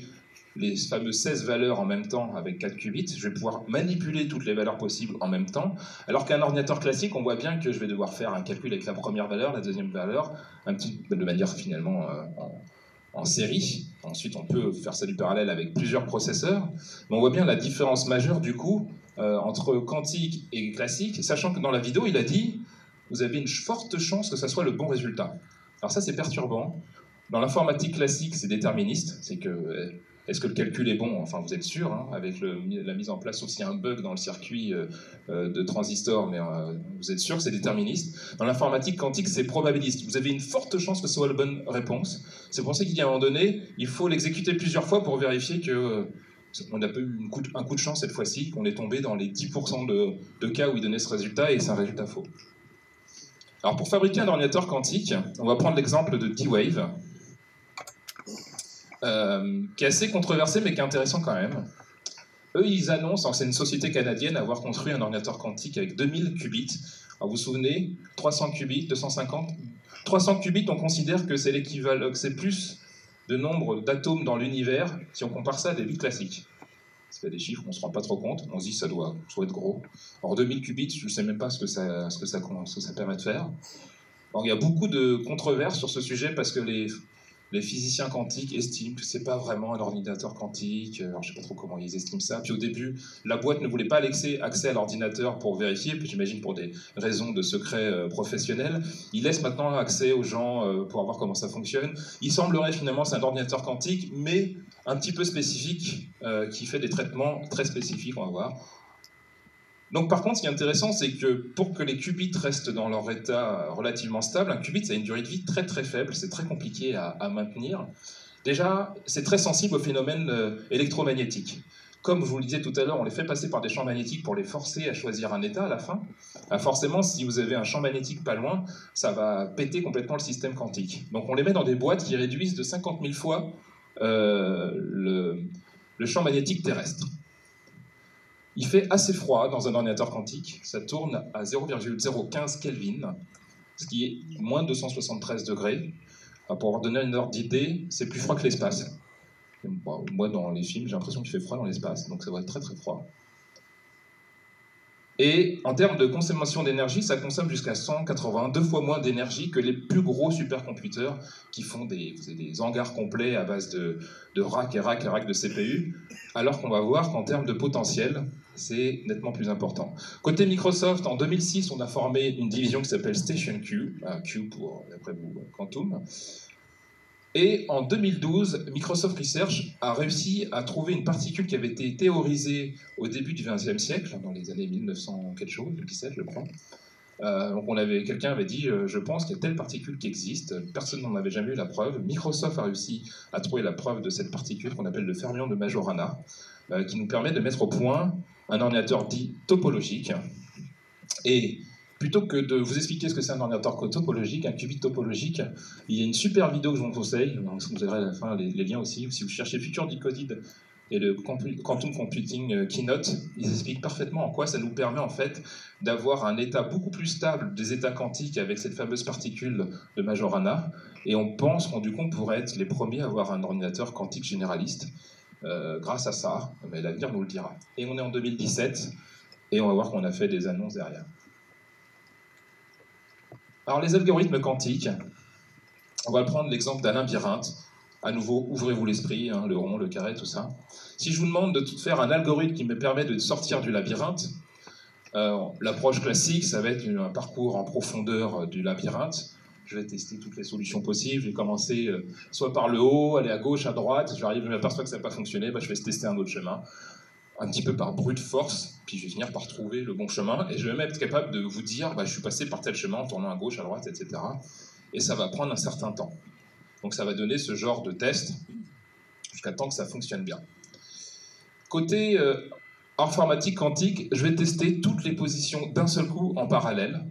les fameuses 16 valeurs en même temps avec 4 qubits, je vais pouvoir manipuler toutes les valeurs possibles en même temps, alors qu'un ordinateur classique, on voit bien que je vais devoir faire un calcul avec la première valeur, la deuxième valeur, de manière finalement en série. Ensuite, on peut faire ça du parallèle avec plusieurs processeurs, mais on voit bien la différence majeure du coup entre quantique et classique, sachant que dans la vidéo, il a dit vous avez une forte chance que ça soit le bon résultat. Alors ça, c'est perturbant. Dans l'informatique classique, c'est déterministe, c'est que est-ce que le calcul est bon? Enfin, vous êtes sûr, hein, avec la mise en place, sauf s'il y a un bug dans le circuit de transistor, mais vous êtes sûr que c'est déterministe. Dans l'informatique quantique, c'est probabiliste. Vous avez une forte chance que ce soit la bonne réponse. C'est pour ça qu'il y a un moment donné, il faut l'exécuter plusieurs fois pour vérifier que on a pas eu un coup de chance cette fois-ci, qu'on est tombé dans les 10% de cas où il donnait ce résultat, et c'est un résultat faux. Alors, pour fabriquer un ordinateur quantique, on va prendre l'exemple de D-Wave, qui est assez controversé mais qui est intéressant quand même. Eux, ils annoncent, c'est une société canadienne, avoir construit un ordinateur quantique avec 2000 qubits. Alors vous vous souvenez, 300 qubits, 250. 300 qubits, on considère que c'est l'équivalent, que c'est plus de nombre d'atomes dans l'univers si on compare ça à des bits classiques. C'est des chiffres qu'on ne se rend pas trop compte, on se dit ça doit être gros. Or 2000 qubits, je ne sais même pas ce que ça permet de faire. Alors, il y a beaucoup de controverses sur ce sujet parce que les physiciens quantiques estiment que c'est pas vraiment un ordinateur quantique. Alors, je sais pas trop comment ils estiment ça. Puis au début, la boîte ne voulait pas laisser accès à l'ordinateur pour vérifier, puis j'imagine pour des raisons de secret professionnel. Ils laissent maintenant accès aux gens pour voir comment ça fonctionne. Il semblerait finalement que c'est un ordinateur quantique, mais un petit peu spécifique, qui fait des traitements très spécifiques, on va voir. Donc par contre, ce qui est intéressant, c'est que pour que les qubits restent dans leur état relativement stable, un qubit, ça a une durée de vie très très faible, c'est très compliqué à maintenir. Déjà, c'est très sensible aux phénomènes électromagnétiques. comme je vous le disais tout à l'heure, on les fait passer par des champs magnétiques pour les forcer à choisir un état à la fin. Forcément, si vous avez un champ magnétique pas loin, ça va péter complètement le système quantique. Donc on les met dans des boîtes qui réduisent de 50 000 fois le champ magnétique terrestre. Il fait assez froid dans un ordinateur quantique, ça tourne à 0,015 Kelvin, ce qui est moins de 273 degrés. Pour avoir donné une ordre d'idée, c'est plus froid que l'espace. Moi, dans les films, j'ai l'impression qu'il fait froid dans l'espace, donc ça va être très très froid. Et en termes de consommation d'énergie, ça consomme jusqu'à 182 fois moins d'énergie que les plus gros supercomputers qui font des hangars complets à base de rack et rack et rack de CPU, alors qu'on va voir qu'en termes de potentiel, c'est nettement plus important. Côté Microsoft, en 2006, on a formé une division qui s'appelle Station Q, Q pour, d'après vous, Quantum. Et en 2012, Microsoft Research a réussi à trouver une particule qui avait été théorisée au début du XXe siècle, dans les années 1900 quelque chose, 17 je crois. Donc quelqu'un avait dit, je pense qu'il y a telle particule qui existe, personne n'en avait jamais eu la preuve. Microsoft a réussi à trouver la preuve de cette particule qu'on appelle le fermion de Majorana, qui nous permet de mettre au point un ordinateur dit topologique. Et plutôt que de vous expliquer ce que c'est un ordinateur topologique, un qubit topologique, il y a une super vidéo que je vous conseille, vous aurez à la fin les liens aussi, si vous cherchez Future Decoded et le Quantum Computing Keynote, ils expliquent parfaitement en quoi ça nous permet en fait d'avoir un état beaucoup plus stable des états quantiques avec cette fameuse particule de Majorana, et on pense qu'on pourrait être les premiers à avoir un ordinateur quantique généraliste grâce à ça, mais l'avenir nous le dira. Et on est en 2017, et on va voir qu'on a fait des annonces derrière. Alors les algorithmes quantiques, on va prendre l'exemple d'un labyrinthe. À nouveau, ouvrez-vous l'esprit, hein, le rond, le carré, tout ça. Si je vous demande de faire un algorithme qui me permet de sortir du labyrinthe, l'approche classique, ça va être un parcours en profondeur du labyrinthe. Je vais tester toutes les solutions possibles. Je vais commencer soit par le haut, aller à gauche, à droite. J'arrive, je m'aperçois que ça n'a pas fonctionné, je vais tester un autre chemin. Un petit peu par brute force, puis je vais finir par trouver le bon chemin, et je vais même être capable de vous dire, je suis passé par tel chemin en tournant à gauche, à droite, etc. Et ça va prendre un certain temps. Donc ça va donner ce genre de test, jusqu'à temps que ça fonctionne bien. Côté informatique quantique, je vais tester toutes les positions d'un seul coup en parallèle.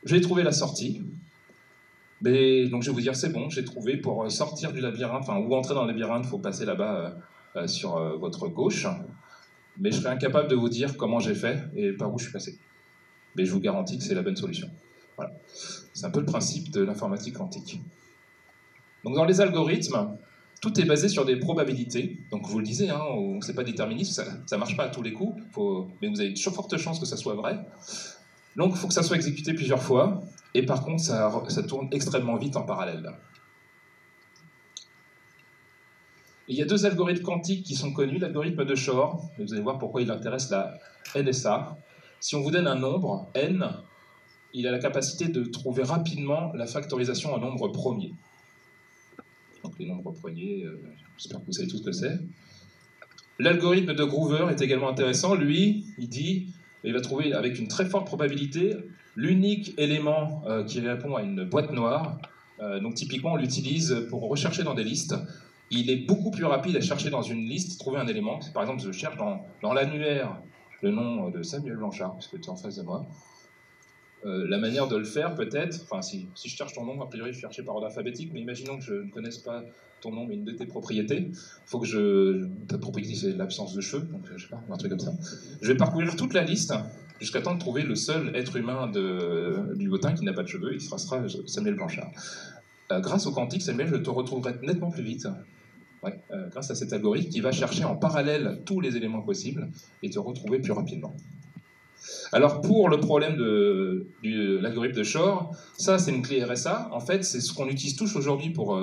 J'ai trouvé la sortie. Donc je vais vous dire, c'est bon, j'ai trouvé, pour sortir du labyrinthe, ou entrer dans le labyrinthe, il faut passer là-bas sur votre gauche, mais je serai incapable de vous dire comment j'ai fait et par où je suis passé. Mais je vous garantis que c'est la bonne solution. Voilà. C'est un peu le principe de l'informatique quantique. Donc dans les algorithmes, tout est basé sur des probabilités. Donc vous le disiez, hein, c'est pas déterministe, ça ne marche pas à tous les coups, mais vous avez de fortes chances que ça soit vrai. Donc il faut que ça soit exécuté plusieurs fois, et par contre ça tourne extrêmement vite en parallèle. Et il y a deux algorithmes quantiques qui sont connus, l'algorithme de Shor, et vous allez voir pourquoi il intéresse la NSA. Si on vous donne un nombre, n, il a la capacité de trouver rapidement la factorisation en nombre premier. Donc les nombres premiers, j'espère que vous savez tout ce que c'est. L'algorithme de Groover est également intéressant. Lui, il va trouver avec une très forte probabilité l'unique élément qui répond à une boîte noire. Donc typiquement, on l'utilise pour rechercher dans des listes. Il est beaucoup plus rapide à chercher dans une liste, trouver un élément. Par exemple, je cherche dans l'annuaire le nom de Samuel Blanchard, puisque tu es en face de moi. La manière de le faire, peut-être, si je cherche ton nom, a priori je cherchais par ordre alphabétique, mais imaginons que je ne connaisse pas ton nom, mais une de tes propriétés. Il faut que ta propriété, c'est l'absence de cheveux, donc je sais pas, un truc comme ça. Je vais parcourir toute la liste jusqu'à temps de trouver le seul être humain du bottin qui n'a pas de cheveux, et qui sera Samuel Blanchard. Grâce au quantique, Samuel, je te retrouverai nettement plus vite. Ouais, grâce à cet algorithme qui va chercher en parallèle tous les éléments possibles et te retrouver plus rapidement. Alors pour le problème de l'algorithme de Shor, ça c'est une clé RSA. En fait, c'est ce qu'on utilise tous aujourd'hui pour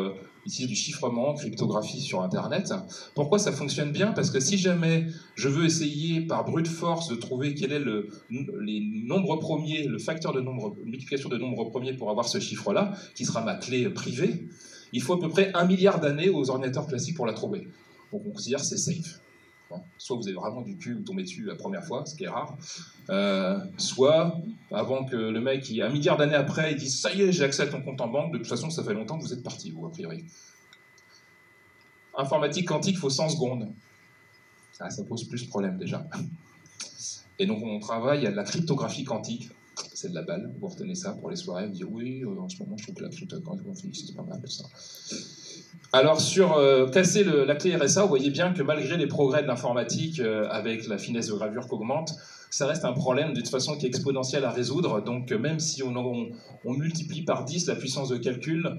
utiliser du chiffrement, cryptographie sur Internet. Pourquoi ça fonctionne bien? Parce que si jamais je veux essayer par brute force de trouver quel est les nombres premiers, le facteur de multiplication de nombres premiers pour avoir ce chiffre-là, qui sera ma clé privée, il faut à peu près 1 milliard d'années aux ordinateurs classiques pour la trouver. Donc on considère que c'est safe. Soit vous avez vraiment du cul, vous tombez dessus la première fois, ce qui est rare, soit avant que le mec, 1 milliard d'années après, il dise « ça y est, j'ai accès à ton compte en banque », de toute façon, ça fait longtemps que vous êtes parti, vous, a priori. informatique quantique, il faut 100 secondes. Ah, ça pose plus de problème déjà. Et donc on travaille à de la cryptographie quantique. C'est de la balle, vous retenez ça pour les soirées, vous dites oui, en ce moment je trouve que la cryptographie quantique c'est pas mal ça. Alors sur casser la clé RSA, vous voyez bien que malgré les progrès de l'informatique, avec la finesse de gravure qu'augmente, ça reste un problème de toute façon qui est exponentiel à résoudre. Donc même si on multiplie par 10 la puissance de calcul,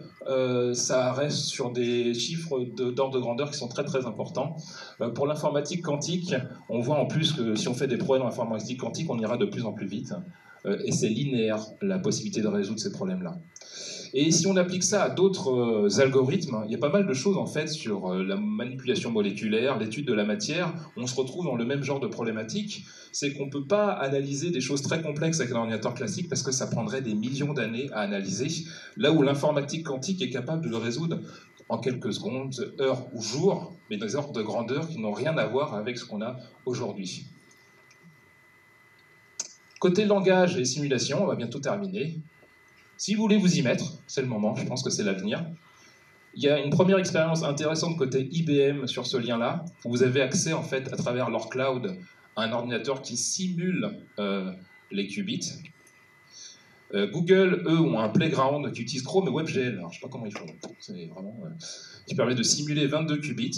ça reste sur des chiffres d'ordre de grandeur qui sont très très importants. Pour l'informatique quantique, on voit en plus que si on fait des problèmes en informatique quantique, on ira de plus en plus vite. Et c'est linéaire la possibilité de résoudre ces problèmes-là. Et si on applique ça à d'autres algorithmes, il y a pas mal de choses en fait sur la manipulation moléculaire, l'étude de la matière. On se retrouve dans le même genre de problématique. C'est qu'on ne peut pas analyser des choses très complexes avec un ordinateur classique parce que ça prendrait des millions d'années à analyser. Là où l'informatique quantique est capable de le résoudre en quelques secondes, heures ou jours, mais dans des ordres de grandeur qui n'ont rien à voir avec ce qu'on a aujourd'hui. Côté langage et simulation, on va bientôt terminer. Si vous voulez vous y mettre, c'est le moment, je pense que c'est l'avenir. Il y a une première expérience intéressante côté IBM sur ce lien-là, où vous avez accès en fait à travers leur cloud à un ordinateur qui simule les qubits. Google, eux, ont un playground qui utilise Chrome et WebGL, alors je ne sais pas comment ils font, c'est vraiment qui permet de simuler 22 qubits.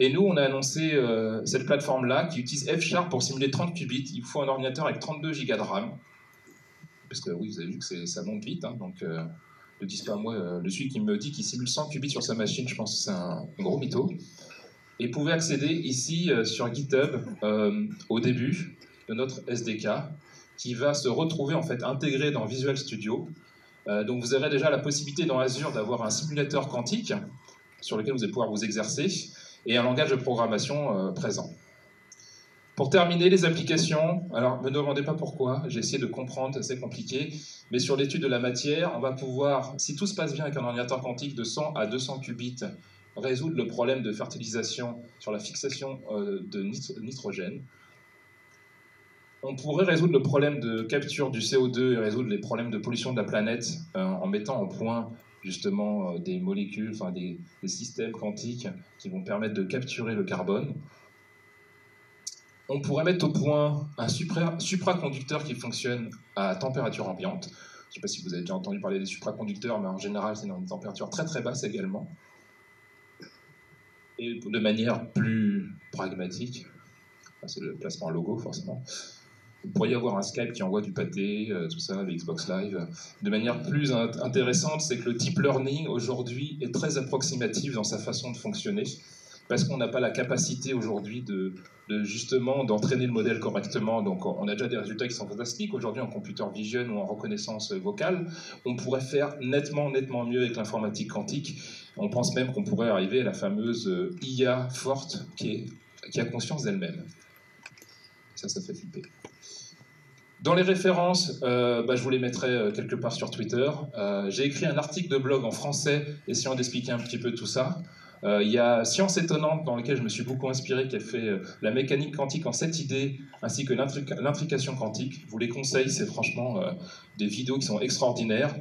Et nous, on a annoncé cette plateforme-là qui utilise F# pour simuler 30 qubits. Il faut un ordinateur avec 32 Go de RAM. Parce que oui, vous avez vu que ça monte vite, hein, donc ne dites pas moi, celui qui me dit qu'il simule 100 qubits sur sa machine, je pense que c'est un gros mytho. Et vous pouvez accéder ici sur GitHub au début de notre SDK, qui va se retrouver en fait intégré dans Visual Studio. Donc vous aurez déjà la possibilité dans Azure d'avoir un simulateur quantique sur lequel vous allez pouvoir vous exercer, et un langage de programmation présent. Pour terminer, les applications, alors ne me demandez pas pourquoi, j'ai essayé de comprendre, c'est compliqué, mais sur l'étude de la matière, on va pouvoir, si tout se passe bien avec un ordinateur quantique de 100 à 200 qubits, résoudre le problème de fertilisation sur la fixation de nitrogène. On pourrait résoudre le problème de capture du CO2 et résoudre les problèmes de pollution de la planète en mettant au point justement des molécules, enfin des systèmes quantiques qui vont permettre de capturer le carbone. On pourrait mettre au point un supraconducteur qui fonctionne à température ambiante. Je ne sais pas si vous avez déjà entendu parler des supraconducteurs, mais en général, c'est dans une température très très basse également. Et de manière plus pragmatique, enfin, c'est le placement logo forcément, vous pourriez avoir un Skype qui envoie du pâté, tout ça, avec Xbox Live. De manière plus intéressante, c'est que le deep learning, aujourd'hui, est très approximatif dans sa façon de fonctionner, parce qu'on n'a pas la capacité aujourd'hui justement d'entraîner le modèle correctement. Donc on a déjà des résultats qui sont fantastiques. Aujourd'hui, en computer vision ou en reconnaissance vocale, on pourrait faire nettement mieux avec l'informatique quantique. On pense même qu'on pourrait arriver à la fameuse IA forte qui a conscience d'elle-même. Ça fait flipper. Dans les références, je vous les mettrai quelque part sur Twitter. J'ai écrit un article de blog en français essayant d'expliquer un petit peu tout ça. Il y a Science étonnante, dans lequel je me suis beaucoup inspiré, qui a fait la mécanique quantique en 7 idées, ainsi que l'intrication quantique. Je vous les conseille, c'est franchement des vidéos qui sont extraordinaires.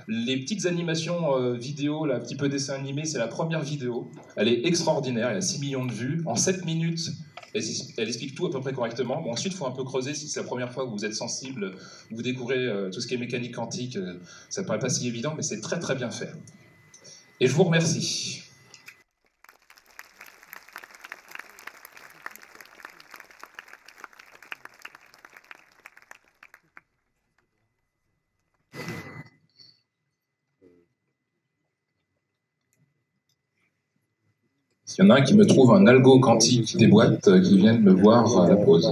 Les petites animations vidéo, là, un petit peu dessin animé, c'est la première vidéo. Elle est extraordinaire, elle a 6 millions de vues. En 7 minutes, elle explique tout à peu près correctement. Bon, ensuite, il faut un peu creuser. Si c'est la première fois que vous êtes sensible, vous découvrez tout ce qui est mécanique quantique, ça ne paraît pas si évident, mais c'est très très bien fait. Et je vous remercie. Il y en a un qui me trouve un algo quantique des boîtes qui vient de me voir à la pause.